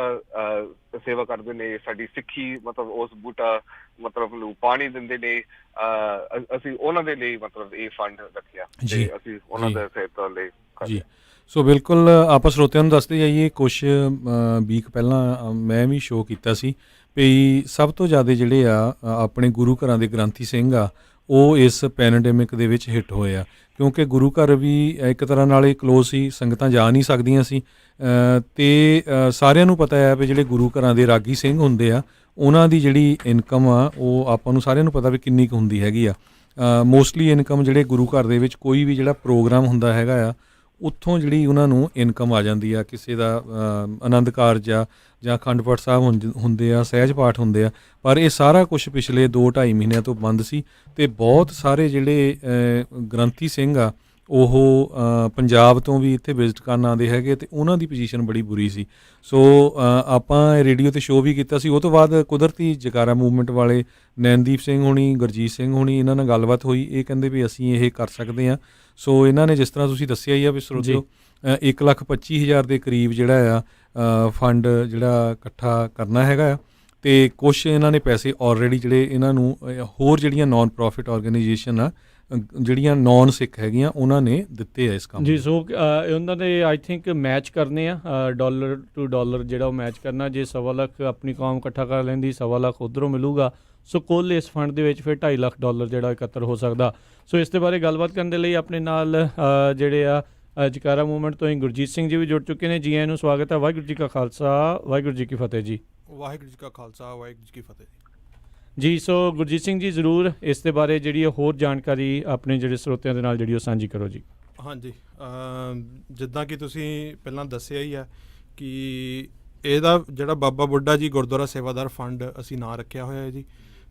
ਸੇਵਾ ਕਰਦੇ ਨੇ, ਸਾਡੀ ਸਿੱਖੀ ਮਤਲਬ ਉਸ ਬੂਟਾ ਮਤਲਬ ਨੂੰ ਪਾਣੀ ਦਿੰਦੇ ਨੇ, ਅਸੀਂ ਉਹਨਾਂ ਦੇ ਲਈ ਮਤਲਬ ਇਹ ਫੰਡ ਰੱਖਿਆ ਤੇ ਅਸੀਂ ਉਹਨਾਂ ਦੇ ਸਹਾਇਤਾ ਲਈ ਜੀ। ਸੋ ਬਿਲਕੁਲ ਆਪਾਂ ਸਰੋਤਿਆਂ ਨੂੰ ਦੱਸਦੇ ਜਾਈਏ, ਕੁਛ ਵੀਕ ਪਹਿਲਾਂ ਮੈਂ ਵੀ ਸ਼ੋਅ ਕੀਤਾ ਸੀ ਵੀ ਸਭ ਤੋਂ ਜ਼ਿਆਦਾ ਜਿਹੜੇ ਆ ਆਪਣੇ ਗੁਰੂ ਘਰਾਂ ਦੇ ਗ੍ਰੰਥੀ ਸਿੰਘ ਆ, ਉਹ ਇਸ ਪੈਂਡੇਮਿਕ ਦੇ ਵਿੱਚ ਹਿੱਟ ਹੋਏ ਆ, ਕਿਉਂਕਿ ਗੁਰੂ ਘਰ ਵੀ ਇੱਕ ਤਰ੍ਹਾਂ ਨਾਲ ਹੀ ਕਲੋਜ਼ ਸੀ, ਸੰਗਤਾਂ ਜਾ ਨਹੀਂ ਸਕਦੀਆਂ ਸੀ, ਅਤੇ ਸਾਰਿਆਂ ਨੂੰ ਪਤਾ ਹੈ ਵੀ ਜਿਹੜੇ ਗੁਰੂ ਘਰਾਂ ਦੇ ਰਾਗੀ ਸਿੰਘ ਹੁੰਦੇ ਆ, ਉਹਨਾਂ ਦੀ ਜਿਹੜੀ ਇਨਕਮ ਆ ਉਹ ਆਪਾਂ ਨੂੰ ਸਾਰਿਆਂ ਨੂੰ ਪਤਾ ਵੀ ਕਿੰਨੀ ਕੁ ਹੁੰਦੀ ਹੈਗੀ ਆ। ਮੋਸਟਲੀ ਇਨਕਮ ਜਿਹੜੇ ਗੁਰੂ ਘਰ ਦੇ ਵਿੱਚ ਕੋਈ ਵੀ ਜਿਹੜਾ ਪ੍ਰੋਗਰਾਮ ਹੁੰਦਾ ਹੈਗਾ ਆ, ਉੱਥੋਂ ਜਿਹੜੀ ਉਹਨਾਂ ਨੂੰ ਇਨਕਮ ਆ ਜਾਂਦੀ ਆ। ਕਿਸੇ ਦਾ ਆਨੰਦ ਕਾਰਜ ਆ ਜਾਂ ਅਖੰਡ ਪਾਠ ਸਾਹਿਬ ਹੁੰਦੇ ਆ, ਸਹਿਜ ਪਾਠ ਹੁੰਦੇ ਆ, ਪਰ ਇਹ ਸਾਰਾ ਕੁਛ ਪਿਛਲੇ 2-2.5 ਮਹੀਨਿਆਂ ਤੋਂ ਬੰਦ ਸੀ, ਅਤੇ ਬਹੁਤ ਸਾਰੇ ਜਿਹੜੇ ਗ੍ਰੰਥੀ ਸਿੰਘ ਆ ਉਹ ਪੰਜਾਬ ਤੋਂ ਵੀ ਇੱਥੇ ਵਿਜ਼ਿਟ ਕਰਨ ਆਉਂਦੇ ਹੈਗੇ, ਅਤੇ ਉਹਨਾਂ ਦੀ ਪੋਜੀਸ਼ਨ ਬੜੀ ਬੁਰੀ ਸੀ। ਸੋ ਆਪਾਂ ਰੇਡੀਓ 'ਤੇ ਸ਼ੋਅ ਵੀ ਕੀਤਾ ਸੀ। ਉਹ ਤੋਂ ਬਾਅਦ ਕੁਦਰਤੀ ਜਕਾਰਾ ਮੂਵਮੈਂਟ ਵਾਲੇ ਨੈਨਦੀਪ ਸਿੰਘ ਹੋਣੀ, ਗੁਰਜੀਤ ਸਿੰਘ ਹੋਣੀ, ਇਹਨਾਂ ਨਾਲ ਗੱਲਬਾਤ ਹੋਈ, ਇਹ ਕਹਿੰਦੇ ਵੀ ਅਸੀਂ ਇਹ ਕਰ ਸਕਦੇ ਹਾਂ। ਸੋ ਇਹਨਾਂ ਨੇ, ਜਿਸ ਤਰ੍ਹਾਂ ਤੁਸੀਂ ਦੱਸਿਆ ਹੀ ਆ ਵੀ ਸਰੋਤਿਓ, 1,25,000 ਦੇ ਕਰੀਬ ਜਿਹੜਾ ਆ ਫੰਡ ਜਿਹੜਾ ਇਕੱਠਾ ਕਰਨਾ ਹੈਗਾ ਆ, ਅਤੇ ਕੁਛ ਇਹਨਾਂ ਨੇ ਪੈਸੇ ਆਲਰੇਡੀ ਜਿਹੜੇ ਇਹਨਾਂ ਨੂੰ ਹੋਰ ਜਿਹੜੀਆਂ ਨਾਨ ਪ੍ਰੋਫਿਟ ਆਰਗੇਨਾਈਜੇਸ਼ਨ ਆ, ਜਿਹੜੀਆਂ ਨਾਨ ਸਿੱਖ ਹੈਗੀਆਂ, ਉਹਨਾਂ ਨੇ ਦਿੱਤੇ ਆ ਇਸ ਕੰਮ ਜੀ। ਸੋ ਉਹਨਾਂ ਦੇ ਆਈ ਥਿੰਕ ਮੈਚ ਕਰਨੇ ਆ, $1 to $1 ਜਿਹੜਾ ਉਹ ਮੈਚ ਕਰਨਾ। ਜੇ $1.25 ਲੱਖ ਆਪਣੀ ਕੌਮ ਇਕੱਠਾ ਕਰ ਲੈਂਦੀ, $1.25 ਲੱਖ ਉੱਧਰੋਂ ਮਿਲੂਗਾ, ਸੋ ਕੁੱਲ ਇਸ ਫੰਡ ਦੇ ਵਿੱਚ ਫਿਰ $2.5 ਲੱਖ ਜਿਹੜਾ ਇਕੱਤਰ ਹੋ ਸਕਦਾ। ਸੋ ਇਸ ਦੇ ਬਾਰੇ ਗੱਲਬਾਤ ਕਰਨ ਦੇ ਲਈ ਆਪਣੇ ਨਾਲ ਜਿਹੜੇ ਆ ਜਕਾਰਾ ਮੂਵਮੈਂਟ ਤੋਂ ਹੀ ਗੁਰਜੀਤ ਸਿੰਘ ਜੀ ਵੀ ਜੁੜ ਚੁੱਕੇ ਨੇ। ਜੀ ਆਇਆਂ ਨੂੰ ਸਵਾਗਤ ਹੈ। ਵਾਹਿਗੁਰੂ ਜੀ ਕਾ ਖਾਲਸਾ, ਵਾਹਿਗੁਰੂ ਜੀ ਕੀ ਫਤਿਹ ਜੀ। ਵਾਹਿਗੁਰੂ ਜੀ ਕਾ ਖਾਲਸਾ, ਵਾਹਿਗੁਰੂ ਜੀ ਕੀ ਫਤਿਹ ਜੀ। ਸੋ ਗੁਰਜੀਤ ਸਿੰਘ ਜੀ, ਜ਼ਰੂਰ ਇਸ ਦੇ ਬਾਰੇ ਜਿਹੜੀ ਹੋਰ ਜਾਣਕਾਰੀ ਆਪਣੇ ਜਿਹੜੇ ਸਰੋਤਿਆਂ ਦੇ ਨਾਲ ਜਿਹੜੀ ਉਹ ਸਾਂਝੀ ਕਰੋ ਜੀ। ਹਾਂਜੀ, ਜਿੱਦਾਂ ਕਿ ਤੁਸੀਂ ਪਹਿਲਾਂ ਦੱਸਿਆ ਹੀ ਹੈ ਕਿ ਇਹਦਾ ਜਿਹੜਾ ਬਾਬਾ ਬੁੱਢਾ ਜੀ ਗੁਰਦੁਆਰਾ ਸੇਵਾਦਾਰ ਫੰਡ ਅਸੀਂ ਨਾਂ ਰੱਖਿਆ ਹੋਇਆ ਹੈ ਜੀ,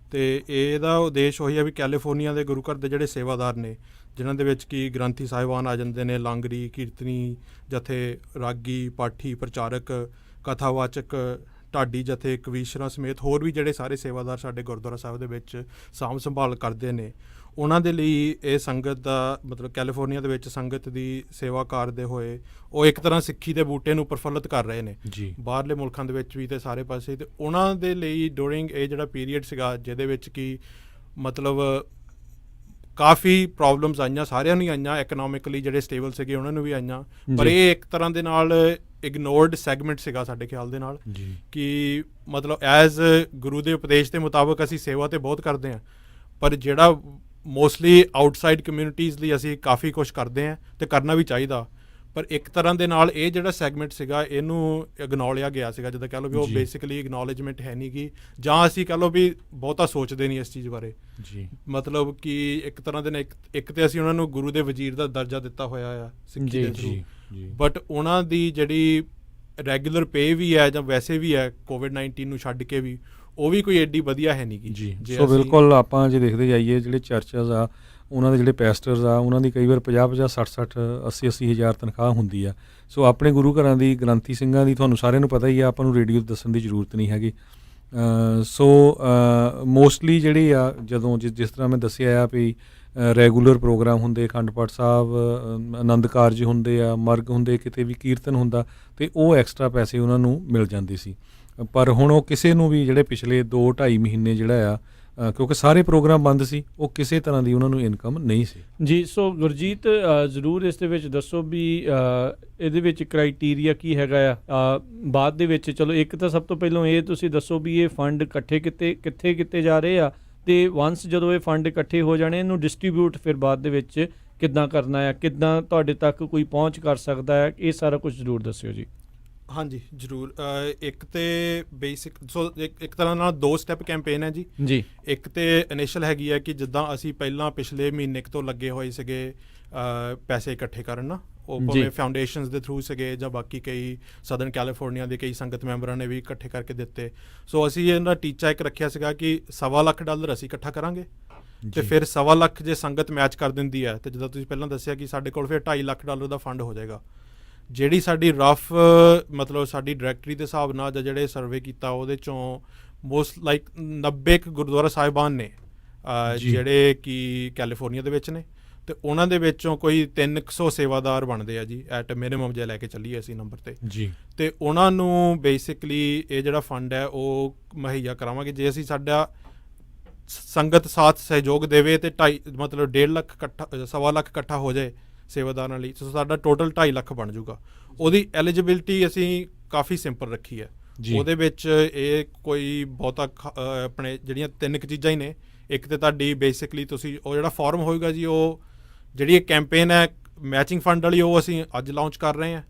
ਅਤੇ ਇਹਦਾ ਉਦੇਸ਼ ਉਹੀ ਹੈ ਵੀ ਕੈਲੀਫੋਰਨੀਆ ਦੇ ਗੁਰੂ ਘਰ ਦੇ ਜਿਹੜੇ ਸੇਵਾਦਾਰ ਨੇ, ਜਿਨ੍ਹਾਂ ਦੇ ਵਿੱਚ ਕਿ ਗ੍ਰੰਥੀ ਸਾਹਿਬਾਨ ਆ ਜਾਂਦੇ ਨੇ, ਲਾਂਗਰੀ, ਕੀਰਤਨੀ ਜਥੇ, ਰਾਗੀ, ਪਾਠੀ, ਪ੍ਰਚਾਰਕ, ਕਥਾਵਾਚਕ, ਢਾਡੀ ਜਥੇ, ਕਵੀਸ਼ਰਾਂ ਸਮੇਤ ਹੋਰ ਵੀ ਜਿਹੜੇ ਸਾਰੇ ਸੇਵਾਦਾਰ ਸਾਡੇ ਗੁਰਦੁਆਰਾ ਸਾਹਿਬ ਦੇ ਵਿੱਚ ਸਾਂਭ ਸੰਭਾਲ ਕਰਦੇ ਨੇ, ਉਹਨਾਂ ਦੇ ਲਈ ਇਹ ਸੰਗਤ ਦਾ ਮਤਲਬ ਕੈਲੀਫੋਰਨੀਆ ਦੇ ਵਿੱਚ ਸੰਗਤ ਦੀ ਸੇਵਾ ਕਰਦੇ ਹੋਏ ਉਹ ਇੱਕ ਤਰ੍ਹਾਂ ਸਿੱਖੀ ਦੇ ਬੂਟੇ ਨੂੰ ਪ੍ਰਫੁੱਲਤ ਕਰ ਰਹੇ ਨੇ ਜੀ, ਬਾਹਰਲੇ ਮੁਲਕਾਂ ਦੇ ਵਿੱਚ ਵੀ ਅਤੇ ਸਾਰੇ ਪਾਸੇ। ਅਤੇ ਉਹਨਾਂ ਦੇ ਲਈ ਡਿਊਰਿੰਗ ਇਹ ਜਿਹੜਾ ਪੀਰੀਅਡ ਸੀਗਾ, ਜਿਹਦੇ ਵਿੱਚ ਕਿ ਮਤਲਬ ਕਾਫੀ ਪ੍ਰੋਬਲਮਸ ਆਈਆਂ, ਸਾਰਿਆਂ ਨੂੰ ਹੀ ਆਈਆਂ, ਇਕਨੋਮਿਕਲੀ ਜਿਹੜੇ ਸਟੇਬਲ ਸੀਗੇ ਉਹਨਾਂ ਨੂੰ ਵੀ ਆਈਆਂ, ਪਰ ਇਹ ਇੱਕ ਤਰ੍ਹਾਂ ਦੇ ਨਾਲ ਇਗਨੋਰਡ ਸੈਗਮੈਂਟ ਸੀਗਾ ਸਾਡੇ ਖਿਆਲ ਦੇ ਨਾਲ ਕਿ ਮਤਲਬ ਐਜ਼ ਗੁਰੂ ਦੇ ਉਪਦੇਸ਼ ਦੇ ਮੁਤਾਬਕ ਅਸੀਂ ਸੇਵਾ ਤਾਂ ਬਹੁਤ ਕਰਦੇ ਹਾਂ, ਪਰ ਜਿਹੜਾ ਮੋਸਟਲੀ ਆਊਟਸਾਈਡ ਕਮਿਊਨਿਟੀਜ਼ ਲਈ ਅਸੀਂ ਕਾਫੀ ਕੁਛ ਕਰਦੇ ਹਾਂ ਅਤੇ ਕਰਨਾ ਵੀ ਚਾਹੀਦਾ, ਪਰ ਇੱਕ ਤਰ੍ਹਾਂ ਦੇ ਨਾਲ ਇਹ ਜਿਹੜਾ ਸੈਗਮੈਂਟ ਸੀਗਾ ਇਹਨੂੰ ਇਗਨੋਰਿਆ ਗਿਆ ਸੀਗਾ, ਜਿੱਦਾਂ ਕਹਿ ਲਓ ਵੀ ਉਹ ਜੀ। ਬੇਸਿਕਲੀ ਇਗਨੋਲੇਜਮੈਂਟ ਹੈ ਨਹੀਂ ਗੀ, ਜਾਂ ਅਸੀਂ ਕਹਿ ਲਓ ਵੀ ਬਹੁਤਾ ਸੋਚਦੇ ਨਹੀਂ ਇਸ ਚੀਜ਼ ਬਾਰੇ। ਜੀ ਮਤਲਬ ਕਿ ਇੱਕ ਤਰ੍ਹਾਂ ਦੇ ਨਾਲ ਇੱਕ ਤੇ ਅਸੀਂ ਉਹਨਾਂ ਨੂੰ ਗੁਰੂ ਦੇ ਵਜ਼ੀਰ ਦਾ ਦਰਜਾ ਦਿੱਤਾ ਹੋਇਆ ਆ ਸਿੱਖੀ ਜੀ, ਦੇ ਥਰੂ, ਜੀ ਬਟ ਉਹਨਾਂ ਦੀ ਜਿਹੜੀ ਰੈਗੂਲਰ ਪੇ ਵੀ ਹੈ ਜਾਂ ਵੈਸੇ ਵੀ ਹੈ ਕੋਵਿਡ-19 ਨੂੰ ਛੱਡ ਕੇ ਵੀ, ਉਹ ਵੀ ਕੋਈ ਐਡੀ ਵਧੀਆ ਹੈ ਨਹੀਂ ਗੀ। ਜੀ ਜੇ ਸੋ ਅਸੀਂ- ਬਿਲਕੁਲ ਆਪਾਂ ਜੇ ਦੇਖਦੇ ਜਾਈਏ ਜਿਹੜੇ ਚਰਚਸ ਆ ਉਹਨਾਂ ਦੇ ਜਿਹੜੇ ਪੈਸਟਰਸ ਆ ਉਹਨਾਂ ਦੀ ਕਈ ਵਾਰ 50-50 60-60 80-80 ਹਜ਼ਾਰ ਤਨਖਾਹ ਹੁੰਦੀ ਆ। ਸੋ ਆਪਣੇ ਗੁਰੂ ਘਰਾਂ ਦੀ ਗ੍ਰੰਥੀ ਸਿੰਘਾਂ ਦੀ ਤੁਹਾਨੂੰ ਸਾਰਿਆਂ ਨੂੰ ਪਤਾ ਹੀ ਆ, ਆਪਾਂ ਨੂੰ ਰੇਡੀਓ ਦੱਸਣ ਦੀ ਜ਼ਰੂਰਤ ਨਹੀਂ ਹੈਗੀ। ਸੋ ਮੋਸਟਲੀ ਜਿਹੜੀ ਆ ਜਦੋਂ ਜਿਸ ਤਰ੍ਹਾਂ ਮੈਂ ਦੱਸਿਆ ਆ ਵੀ ਰੈਗੂਲਰ ਪ੍ਰੋਗਰਾਮ ਹੁੰਦੇ, ਅਖੰਡ ਪਾਠ ਸਾਹਿਬ, ਆਨੰਦ ਕਾਰਜ ਹੁੰਦੇ ਆ, ਮਰਗ ਹੁੰਦੇ, ਕਿਤੇ ਵੀ ਕੀਰਤਨ ਹੁੰਦਾ, ਅਤੇ ਉਹ ਐਕਸਟਰਾ ਪੈਸੇ ਉਹਨਾਂ ਨੂੰ ਮਿਲ ਜਾਂਦੇ ਸੀ। ਪਰ ਹੁਣ ਉਹ ਕਿਸੇ ਨੂੰ ਵੀ ਜਿਹੜੇ ਪਿਛਲੇ 2-2.5 ਮਹੀਨੇ ਜਿਹੜਾ ਆ ਕਿਉਂਕਿ ਸਾਰੇ ਪ੍ਰੋਗਰਾਮ ਬੰਦ ਸੀ, ਉਹ ਕਿਸੇ ਤਰ੍ਹਾਂ ਦੀ ਉਹਨਾਂ ਨੂੰ ਇਨਕਮ ਨਹੀਂ ਸੀ। ਜੀ ਸੋ ਗੁਰਜੀਤ ਜ਼ਰੂਰ ਇਸ ਦੇ ਵਿੱਚ ਦੱਸੋ ਵੀ ਇਹਦੇ ਵਿੱਚ ਕ੍ਰਾਈਟੀਰੀਆ ਕੀ ਹੈਗਾ ਆ ਬਾਅਦ ਦੇ ਵਿੱਚ। ਚਲੋ ਇੱਕ ਤਾਂ ਸਭ ਤੋਂ ਪਹਿਲਾਂ ਇਹ ਤੁਸੀਂ ਦੱਸੋ ਵੀ ਇਹ ਫੰਡ ਇਕੱਠੇ ਕਿੱਥੇ ਕੀਤੇ ਜਾ ਰਹੇ ਆ, ਤੇ ਵਾਂਸ ਜਦੋਂ ਇਹ ਫੰਡ ਇਕੱਠੇ ਹੋ ਜਾਣੇ ਇਹਨੂੰ ਡਿਸਟ੍ਰੀਬਿਊਟ ਫਿਰ ਬਾਅਦ ਦੇ ਵਿੱਚ ਕਿੱਦਾਂ ਕਰਨਾ ਹੈ, ਕਿੱਦਾਂ ਤੁਹਾਡੇ ਤੱਕ ਕੋਈ ਪਹੁੰਚ ਕਰ ਸਕਦਾ ਹੈ, ਇਹ ਸਾਰਾ ਕੁਝ ਜ਼ਰੂਰ ਦੱਸਿਓ ਜੀ। ਹਾਂਜੀ ਜ਼ਰੂਰ। ਇੱਕ ਤੇ ਬੇਸਿਕ ਸੋ ਇੱਕ ਤਰ੍ਹਾਂ ਨਾਲ 2 ਸਟੈਪ ਕੈਂਪੇਨ ਹੈ ਜੀ। ਜੀ ਇੱਕ ਤੇ ਇਨੀਸ਼ੀਅਲ ਹੈਗੀ ਹੈ ਕਿ ਜਿੱਦਾਂ ਅਸੀਂ ਪਹਿਲਾਂ ਪਿਛਲੇ ਮਹੀਨੇ ਕੁ ਤੋਂ ਲੱਗੇ ਹੋਏ ਸੀਗੇ ਪੈਸੇ ਇਕੱਠੇ ਕਰਨ ਨਾ, ਉਹ ਭਾਵੇਂ ਫਾਊਂਡੇਸ਼ਨਸ ਦੇ ਥਰੂ ਸੀਗੇ ਜਾਂ ਬਾਕੀ ਕਈ ਸਦਰਨ ਕੈਲੀਫੋਰਨੀਆ ਦੇ ਕਈ ਸੰਗਤ ਮੈਂਬਰਾਂ ਨੇ ਵੀ ਇਕੱਠੇ ਕਰਕੇ ਦਿੱਤੇ। ਸੋ ਅਸੀਂ ਇਹਦਾ ਟੀਚਾ ਇੱਕ ਰੱਖਿਆ ਸੀਗਾ ਕਿ $1.25 ਲੱਖ ਅਸੀਂ ਇਕੱਠਾ ਕਰਾਂਗੇ, ਤੇ ਫਿਰ $1.25 ਲੱਖ ਜੇ ਸੰਗਤ ਮੈਚ ਕਰ ਦਿੰਦੀ ਹੈ, ਤੇ ਜਿੱਦਾਂ ਤੁਸੀਂ ਪਹਿਲਾਂ ਦੱਸਿਆ ਕਿ ਸਾਡੇ ਕੋਲ ਫਿਰ $2.5 ਲੱਖ ਦਾ ਫੰਡ ਹੋ ਜਾਏਗਾ। ਜਿਹੜੀ ਸਾਡੀ ਰਫ ਮਤਲਬ ਸਾਡੀ ਡਾਇਰੈਕਟਰੀ ਦੇ ਹਿਸਾਬ ਨਾਲ ਜਾਂ ਜਿਹੜੇ ਸਰਵੇ ਕੀਤਾ ਉਹਦੇ ਚੋਂ ਮੋਸਟ ਲਾਈਕ 90 ਗੁਰਦੁਆਰਾ ਸਾਹਿਬਾਨ ਨੇ ਜਿਹੜੇ ਕਿ ਕੈਲੀਫੋਰਨੀਆ ਦੇ ਵਿੱਚ ਨੇ, ਤੇ ਉਹਨਾਂ ਦੇ ਵਿੱਚੋਂ ਕੋਈ 300 ਸੇਵਾਦਾਰ ਬਣਦੇ ਆ ਜੀ ਐਟ ਮਿਨੀਮਮ ਜੇ ਲੈ ਕੇ ਚੱਲੀਏ ਅਸੀਂ ਨੰਬਰ ਤੇ ਜੀ। ਤੇ ਉਹਨਾਂ ਨੂੰ ਬੇਸਿਕਲੀ ਇਹ ਜਿਹੜਾ ਫੰਡ ਹੈ ਉਹ ਮੁਹੱਈਆ ਕਰਾਵਾਂਗੇ ਜੇ ਅਸੀਂ ਸਾਡਾ ਸੰਗਤ ਸਾਥ ਸਹਿਯੋਗ ਦੇਵੇ ਤੇ 1.5 ਲੱਖ ਇਕੱਠਾ $1.25 ਲੱਖ ਇਕੱਠਾ ਹੋ ਜਾਏ ਸੇਵਾਦਾਰਾਂ ਲਈ, ਸੋ ਸਾਡਾ ਟੋਟਲ 2.5 ਲੱਖ ਬਣ ਜਾਊਗਾ। ਉਹਦੀ ਐਲੀਜੀਬਿਲਟੀ ਅਸੀਂ ਕਾਫੀ ਸਿੰਪਲ ਰੱਖੀ ਹੈ। ਉਹਦੇ ਵਿੱਚ ਇਹ ਕੋਈ ਬਹੁਤਾ ਆਪਣੇ ਜਿਹੜੀਆਂ 3 ਚੀਜ਼ਾਂ ਹੀ ਨੇ। ਇੱਕ ਤੇ ਤੁਹਾਡੀ ਬੇਸਿਕਲੀ ਤੁਸੀਂ ਉਹ ਜਿਹੜਾ ਫਾਰਮ ਹੋਏਗਾ ਜੀ, ਉਹ ਜਿਹੜੀ ਇਹ ਕੈਂਪੇਨ ਹੈ ਮੈਚਿੰਗ ਫੰਡ ਵਾਲੀ, ਉਹ ਅਸੀਂ ਅੱਜ ਲਾਂਚ ਕਰ ਰਹੇ ਹਾਂ।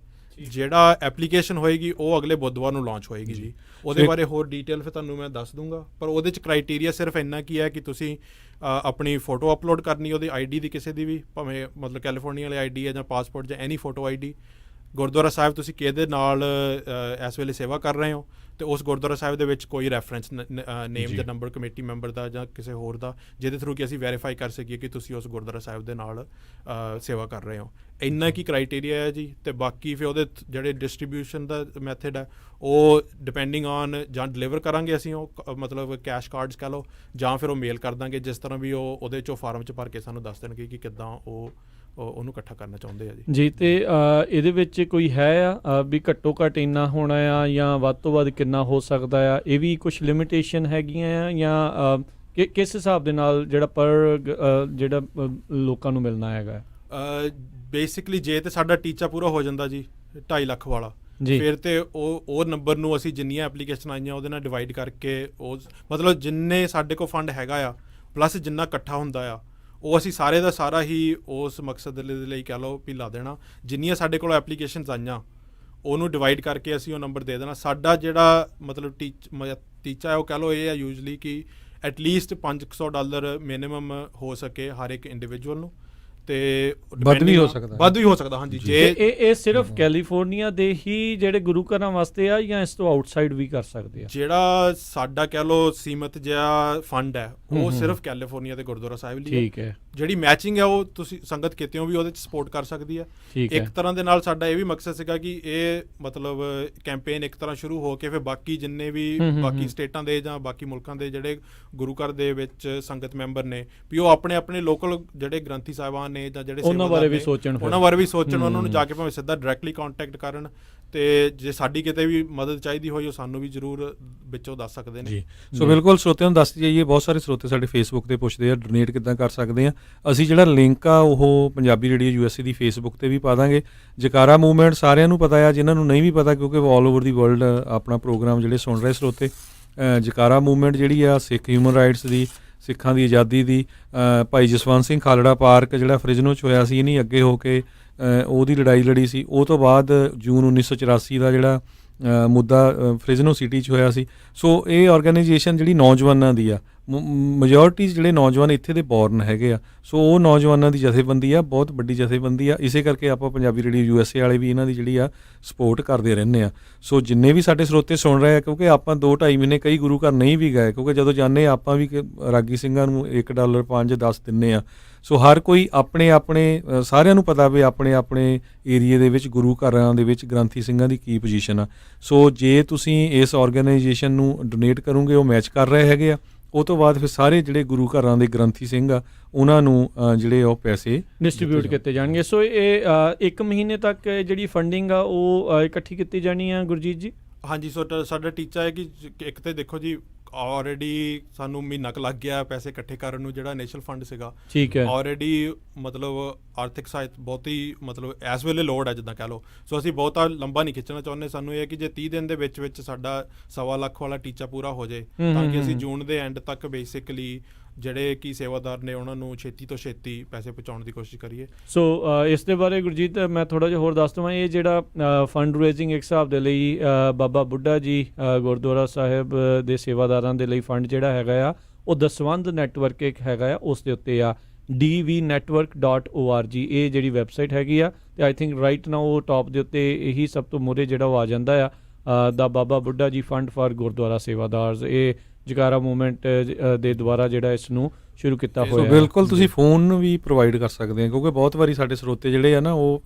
ਜਿਹੜਾ ਐਪਲੀਕੇਸ਼ਨ ਹੋਏਗੀ ਉਹ ਅਗਲੇ ਬੁੱਧਵਾਰ ਨੂੰ ਲਾਂਚ ਹੋਏਗੀ ਜੀ। ਉਹਦੇ ਬਾਰੇ ਹੋਰ ਡਿਟੇਲ ਫਿਰ ਤੁਹਾਨੂੰ ਮੈਂ ਦੱਸ ਦੂੰਗਾ, ਪਰ ਉਹਦੇ 'ਚ ਕ੍ਰਾਈਟੇਰੀਆ ਸਿਰਫ ਇੰਨਾ ਕੀ ਹੈ ਕਿ ਤੁਸੀਂ ਆਪਣੀ ਫੋਟੋ ਅਪਲੋਡ ਕਰਨੀ ਉਹਦੀ ਆਈਡੀ ਦੀ, ਕਿਸੇ ਦੀ ਵੀ, ਭਾਵੇਂ ਮਤਲਬ ਕੈਲੀਫੋਰਨੀਆ ਵਾਲੀ ਆਈਡੀ ਹੈ ਜਾਂ ਪਾਸਪੋਰਟ ਜਾਂ ਐਨੀ ਫੋਟੋ ਆਈਡੀ। ਗੁਰਦੁਆਰਾ ਸਾਹਿਬ ਤੁਸੀਂ ਕਿਹਦੇ ਨਾਲ ਇਸ ਵੇਲੇ ਸੇਵਾ ਕਰ ਰਹੇ ਹੋ, ਤੇ ਉਸ ਗੁਰਦੁਆਰਾ ਸਾਹਿਬ ਦੇ ਵਿੱਚ ਕੋਈ ਰੈਫਰੈਂਸ ਨੇਮ ਜਾਂ ਨੰਬਰ ਕਮੇਟੀ ਮੈਂਬਰ ਦਾ ਜਾਂ ਕਿਸੇ ਹੋਰ ਦਾ, ਜਿਹਦੇ ਥਰੂ ਕਿ ਅਸੀਂ ਵੈਰੀਫਾਈ ਕਰ ਸਕੀਏ ਕਿ ਤੁਸੀਂ ਉਸ ਗੁਰਦੁਆਰਾ ਸਾਹਿਬ ਦੇ ਨਾਲ ਸੇਵਾ ਕਰ ਰਹੇ ਹੋ। ਇੰਨਾ ਕੀ ਕ੍ਰਾਈਟੇਰੀਆ ਹੈ ਜੀ। ਤੇ ਬਾਕੀ ਫਿਰ ਉਹਦੇ ਜਿਹੜੇ ਡਿਸਟ੍ਰੀਬਿਊਸ਼ਨ ਦਾ ਮੈਥਡ ਹੈ ਉਹ ਡਿਪੈਂਡਿੰਗ ਔਨ ਜਾਂ ਡਿਲੀਵਰ ਕਰਾਂਗੇ ਅਸੀਂ ਉਹ ਮਤਲਬ ਕੈਸ਼ ਕਾਰਡਸ ਕਹਿ ਲਓ, ਜਾਂ ਫਿਰ ਉਹ ਮੇਲ ਕਰ ਦਾਂਗੇ, ਜਿਸ ਤਰ੍ਹਾਂ ਵੀ ਉਹ ਉਹਦੇ 'ਚੋਂ ਫਾਰਮ 'ਚ ਭਰ ਕੇ ਸਾਨੂੰ ਦੱਸ ਦੇਣਗੇ ਕਿ ਕਿੱਦਾਂ ਉਹਨੂੰ ਇਕੱਠਾ ਕਰਨਾ ਚਾਹੁੰਦੇ ਆ ਜੀ। ਤੇ ਇਹਦੇ ਵਿੱਚ ਕੋਈ ਹੈ ਆ ਵੀ ਘੱਟੋ ਘੱਟ ਇੰਨਾ ਹੋਣਾ ਆ ਜਾਂ ਵੱਧ ਤੋਂ ਵੱਧ ਕਿੰਨਾ ਹੋ ਸਕਦਾ ਆ, ਇਹ ਵੀ ਕੁਝ ਲਿਮਿਟੇਸ਼ਨ ਹੈਗੀਆਂ ਆ ਜਾਂ ਕਿਸ ਹਿਸਾਬ ਦੇ ਨਾਲ ਜਿਹੜਾ ਪਰ ਜਿਹੜਾ ਲੋਕਾਂ ਨੂੰ ਮਿਲਣਾ ਹੈਗਾ? ਬੇਸਿਕਲੀ ਜੇ ਤੇ ਸਾਡਾ ਟੀਚਾ ਪੂਰਾ ਹੋ ਜਾਂਦਾ ਜੀ 2.5 ਲੱਖ ਵਾਲਾ, ਫਿਰ ਤੇ ਉਹ ਨੰਬਰ ਨੂੰ ਅਸੀਂ ਜਿੰਨੀਆਂ ਐਪਲੀਕੇਸ਼ਨ ਆਈਆਂ ਉਹਦੇ ਨਾਲ ਡਿਵਾਈਡ ਕਰਕੇ ਉਹ ਮਤਲਬ ਜਿੰਨੇ ਸਾਡੇ ਕੋਲ ਫੰਡ ਹੈਗਾ ਆ ਪਲੱਸ ਜਿੰਨਾ ਇਕੱਠਾ ਹੁੰਦਾ ਆ ਉਹ ਅਸੀਂ ਸਾਰੇ ਦਾ ਸਾਰਾ ਹੀ ਉਸ ਮਕਸਦ ਦੇ ਲਈ ਕਹਿ ਲਓ ਵੀ ਲਾ ਦੇਣਾ। ਜਿੰਨੀਆਂ ਸਾਡੇ ਕੋਲ ਐਪਲੀਕੇਸ਼ਨਸ ਆਈਆਂ ਉਹਨੂੰ ਡਿਵਾਈਡ ਕਰਕੇ ਅਸੀਂ ਉਹ ਨੰਬਰ ਦੇ ਦੇਣਾ। ਸਾਡਾ ਜਿਹੜਾ ਮਤਲਬ ਟੀਚਾ ਹੈ ਉਹ ਕਹਿ ਲਓ ਇਹ ਹੈ ਯੂਜਲੀ ਕਿ ਐਟਲੀਸਟ $500 ਮਿਨੀਮਮ ਹੋ ਸਕੇ ਹਰ ਇੱਕ ਇੰਡੀਵਿਜੂਅਲ ਨੂੰ, ਤੇ ਵੱਧ ਵੀ ਹੋ ਸਕਦਾ ਹਾਂਜੀ। ਜੇ ਇਹ ਸਿਰਫ ਕੈਲੀਫੋਰਨੀਆ ਦੇ ਹੀ ਜਿਹੜੇ ਗੁਰੂ ਘਰਾਂ ਵਾਸਤੇ ਆ ਜਾਂ ਇਸ ਤੋਂ ਆਊਟਸਾਈਡ ਵੀ ਕਰ ਸਕਦੇ ਆ? ਜਿਹੜਾ ਸਾਡਾ ਕਹਿ ਲਓ ਸੀਮਤ ਜਿਹਾ ਫੰਡ ਹੈ ਉਹ ਸਿਰਫ ਕੈਲੀਫੋਰਨੀਆ ਦੇ ਗੁਰਦੁਆਰਾ ਸਾਹਿਬ ਲਈ ਠੀਕ ਹੈ। ਜਿਹੜੀ ਮੈਚਿੰਗ ਹੈ ਉਹ ਤੁਸੀਂ ਸੰਗਤ ਕਿਤੇੋਂ ਵੀ ਉਹਦੇ 'ਚ ਸਪੋਰਟ ਕਰ ਸਕਦੀ ਹੈ। ਇੱਕ ਤਰ੍ਹਾਂ ਦੇ ਨਾਲ ਸਾਡਾ ਇਹ ਵੀ ਮਕਸਦ ਸੀਗਾ ਕਿ ਇਹ ਮਤਲਬ ਕੈਂਪੇਨ ਇੱਕ ਤਰ੍ਹਾਂ ਸ਼ੁਰੂ ਹੋ ਕੇ ਫਿਰ ਬਾਕੀ ਜਿੰਨੇ ਵੀ ਬਾਕੀ ਸਟੇਟਾਂ ਦੇ ਜਾਂ ਬਾਕੀ ਮੁਲਕਾਂ ਦੇ ਜਿਹੜੇ ਗੁਰੂ ਘਰ ਦੇ ਵਿੱਚ ਸੰਗਤ ਮੈਂਬਰ ਨੇ ਵੀ ਉਹ ਆਪਣੇ ਲੋਕਲ ਜਿਹੜੇ ਗ੍ਰੰਥੀ ਸਾਹਿਬਾਨ ਨੇ ਜਾਂ ਜਿਹੜੇ ਉਹਨਾਂ ਬਾਰੇ ਵੀ ਸੋਚਣ ਉਹਨਾਂ ਨੂੰ ਜਾ ਕੇ ਭਾਵੇਂ ਸਿੱਧਾ ਡਾਇਰੈਕਟਲੀ ਕੰਟੈਕਟ ਕਰਨ, ਤੇ ਜੇ ਸਾਡੀ ਕਿਤੇ ਵੀ ਮਦਦ ਚਾਹੀਦੀ ਹੋਈ ਉਹ ਸਾਨੂੰ ਵੀ ਜ਼ਰੂਰ ਵਿੱਚੋਂ ਦੱਸ ਸਕਦੇ ਨੇ ਜੀ। ਸੋ ਬਿਲਕੁਲ ਸਰੋਤਿਆਂ ਨੂੰ ਦੱਸਦੀ ਜਾਈਏ, ਬਹੁਤ ਸਾਰੇ ਸਰੋਤੇ ਸਾਡੇ ਫੇਸਬੁੱਕ ਤੇ ਪੁੱਛਦੇ ਆ ਡੋਨੇਟ ਕਿੱਦਾਂ ਕਰ ਸਕਦੇ ਆ। ਅਸੀਂ ਜਿਹੜਾ ਲਿੰਕ ਆ ਉਹ ਪੰਜਾਬੀ ਰੇਡੀਓ USA ਦੀ ਫੇਸਬੁੱਕ ਤੇ ਵੀ ਪਾ ਦਾਂਗੇ। ਜਕਾਰਾ ਮੂਵਮੈਂਟ ਸਾਰਿਆਂ ਨੂੰ ਪਤਾ ਆ, ਜਿਨ੍ਹਾਂ ਨੂੰ ਨਹੀਂ ਵੀ ਪਤਾ ਕਿਉਂਕਿ ਆਲ ਓਵਰ ਦੀ ਵਰਲਡ ਆਪਣਾ ਪ੍ਰੋਗਰਾਮ ਜਿਹੜੇ ਸੁਣ ਰਹੇ ਸਰੋਤੇ, ਜਕਾਰਾ ਮੂਵਮੈਂਟ ਜਿਹੜੀ ਆ ਸਿੱਖ ਹਿਊਮਨ ਰਾਈਟਸ ਦੀ, ਸਿੱਖਾਂ ਦੀ ਆਜ਼ਾਦੀ ਦੀ, ਭਾਈ ਜਸਵੰਤ ਸਿੰਘ ਖਾਲੜਾ ਪਾਰਕ ਜਿਹੜਾ ਫਰਿਜ਼ਨੋ 'ਚ ਹੋਇਆ ਸੀ, ਇਹਨੀ ਅੱਗੇ ਹੋ ਕੇ ਉਹਦੀ ਲੜਾਈ ਲੜੀ ਸੀ। ਉਹ ਤੋਂ ਬਾਅਦ ਜੂਨ 1984 ਦਾ ਜਿਹੜਾ ਮੁੱਦਾ ਫ੍ਰਿਜ਼ਨੋ ਸਿਟੀ 'ਚ ਹੋਇਆ ਸੀ। ਸੋ ਇਹ ਆਰਗੇਨਾਈਜੇਸ਼ਨ ਜਿਹੜੀ ਨੌਜਵਾਨਾਂ ਦੀ ਆ, ਮੈਜੋਰਟੀ ਜਿਹੜੇ ਨੌਜਵਾਨ ਇੱਥੇ ਦੇ ਬੋਰਨ ਹੈਗੇ ਆ, ਸੋ ਉਹ ਨੌਜਵਾਨਾਂ ਦੀ ਜਥੇਬੰਦੀ ਆ, ਬਹੁਤ ਵੱਡੀ ਜਥੇਬੰਦੀ ਆ। ਇਸੇ ਕਰਕੇ ਆਪਾਂ ਪੰਜਾਬੀ ਰੇਡੀਓ USA ਵਾਲੇ ਵੀ ਇਹਨਾਂ ਦੀ ਜਿਹੜੀ ਆ ਸਪੋਰਟ ਕਰਦੇ ਰਹਿੰਦੇ ਆ। ਸੋ ਜਿੰਨੇ ਵੀ ਸਾਡੇ ਸਰੋਤੇ ਸੁਣ ਰਹੇ ਆ, ਕਿਉਂਕਿ ਆਪਾਂ 2-2.5 ਮਹੀਨੇ ਕਈ ਗੁਰੂ ਘਰ ਨਹੀਂ ਵੀ ਗਏ, ਕਿਉਂਕਿ ਜਦੋਂ ਜਾਂਦੇ ਆਪਾਂ ਵੀ ਰਾਗੀ ਸਿੰਘਾਂ ਨੂੰ $1 5 10 ਦਿੰਦੇ ਆ। ਸੋ ਹਰ ਕੋਈ ਆਪਣੇ ਸਾਰਿਆਂ ਨੂੰ ਪਤਾ ਵੀ ਆਪਣੇ ਏਰੀਏ ਦੇ ਵਿੱਚ ਗੁਰੂ ਘਰਾਂ ਦੇ ਵਿੱਚ ਗ੍ਰੰਥੀ ਸਿੰਘਾਂ ਦੀ ਕੀ ਪੋਜੀਸ਼ਨ ਆ। ਸੋ ਜੇ ਤੁਸੀਂ ਇਸ ਆਰਗੇਨਾਈਜੇਸ਼ਨ ਨੂੰ ਡੋਨੇਟ ਕਰੋਗੇ, ਉਹ ਮੈਚ ਕਰ ਰਹੇ ਹੈਗੇ ਆ, ਉਹ ਤੋਂ ਬਾਅਦ ਫਿਰ ਸਾਰੇ ਜਿਹੜੇ ਗੁਰੂ ਘਰਾਂ ਦੇ ਗ੍ਰੰਥੀ ਸਿੰਘ ਆ ਉਹਨਾਂ ਨੂੰ ਜਿਹੜੇ ਉਹ ਪੈਸੇ ਡਿਸਟ੍ਰੀਬਿਊਟ ਕੀਤੇ ਜਾਣਗੇ। ਸੋ ਇਹ 1 ਮਹੀਨੇ ਤੱਕ ਜਿਹੜੀ ਫੰਡਿੰਗ ਆ ਉਹ ਇਕੱਠੀ ਕੀਤੀ ਜਾਣੀ ਆ ਗੁਰਜੀਤ ਜੀ? ਹਾਂਜੀ, ਸੋ ਸਾਡਾ ਟੀਚਾ ਹੈ ਕਿ ਇੱਕ ਤੇ ਦੇਖੋ ਜੀ, ਆਲਰੇਡੀ ਸਾਨੂੰ ਮਹੀਨਾ ਕੁ ਲੱਗ ਗਿਆ ਪੈਸੇ ਇਕੱਠੇ ਕਰਨ ਨੂੰ। ਜਿਹੜਾ ਇਨੀਸ਼ੀਅਲ ਫੰਡ ਸੀਗਾ, ਠੀਕ ਹੈ, ਆਲਰੇਡੀ ਮਤਲਬ ਆਰਥਿਕ ਸਹਾਇਤਾ ਬਹੁਤੀ ਮਤਲਬ ਇਸ ਵੇਲੇ ਲੋੜ ਹੈ ਜਿੱਦਾਂ ਕਹਿ ਲਓ। ਸੋ ਅਸੀਂ ਬਹੁਤਾ ਲੰਬਾ ਨਹੀਂ ਖਿੱਚਣਾ ਚਾਹੁੰਦੇ। ਸਾਨੂੰ ਇਹ ਹੈ ਕਿ ਜੇ 30 ਦਿਨ ਦੇ ਵਿੱਚ ਸਾਡਾ 1.25 ਲੱਖ ਵਾਲਾ ਟੀਚਾ ਪੂਰਾ ਹੋ ਜਾਏ, ਤਾਂ ਕਿ ਅਸੀਂ ਜੂਨ ਦੇ ਐਂਡ ਤੱਕ ਬੇਸਿਕਲੀ ਜਿਹੜੇ ਕਿ ਸੇਵਾਦਾਰ ਨੇ ਉਹਨਾਂ ਨੂੰ ਛੇਤੀ ਤੋਂ ਛੇਤੀ ਪੈਸੇ ਪਹੁੰਚਾਉਣ ਦੀ ਕੋਸ਼ਿਸ਼ ਕਰੀਏ। ਸੋ ਇਸ ਦੇ ਬਾਰੇ ਗੁਰਜੀਤ ਮੈਂ ਥੋੜ੍ਹਾ ਜਿਹਾ ਹੋਰ ਦੱਸ ਦੇਵਾਂ। ਇਹ ਜਿਹੜਾ ਫੰਡ ਰੇਜ਼ਿੰਗ ਇੱਕ ਹਿਸਾਬ ਦੇ ਲਈ ਬਾਬਾ ਬੁੱਢਾ ਜੀ ਗੁਰਦੁਆਰਾ ਸਾਹਿਬ ਦੇ ਸੇਵਾਦਾਰਾਂ ਦੇ ਲਈ ਫੰਡ ਜਿਹੜਾ ਹੈਗਾ ਆ, ਉਹ ਦਸਵੰਧ ਨੈਟਵਰਕ ਇੱਕ ਹੈਗਾ ਆ, ਉਸ ਦੇ ਉੱਤੇ ਆ dvnetwork.org ਇਹ ਜਿਹੜੀ ਵੈਬਸਾਈਟ ਹੈਗੀ ਆ। ਅਤੇ ਆਈ ਥਿੰਕ ਰਾਈਟ ਨਾ ਉਹ ਟੌਪ ਦੇ ਉੱਤੇ ਇਹੀ ਸਭ ਤੋਂ ਮੂਹਰੇ ਜਿਹੜਾ ਉਹ ਆ ਜਾਂਦਾ ਆ, ਦਾ ਬਾਬਾ ਬੁੱਢਾ ਜੀ ਫੰਡ ਫਾਰ ਗੁਰਦੁਆਰਾ ਸੇਵਾਦਾਰਸ। ਇਹ ਜਗਾਰਾ ਮੂਵਮੈਂਟ ਦੇ ਦੁਆਰਾ ਜਿਹੜਾ ਇਸ ਨੂੰ ਸ਼ੁਰੂ ਕੀਤਾ ਹੋਇਆ। ਸੋ ਬਿਲਕੁਲ ਤੁਸੀਂ ਫੋਨ ਵੀ ਪ੍ਰੋਵਾਈਡ ਕਰ ਸਕਦੇ ਆ, ਕਿਉਂਕਿ ਬਹੁਤ ਵਾਰੀ ਸਾਡੇ ਸਰੋਤੇ ਜਿਹੜੇ ਆ ਨਾ ਉਹ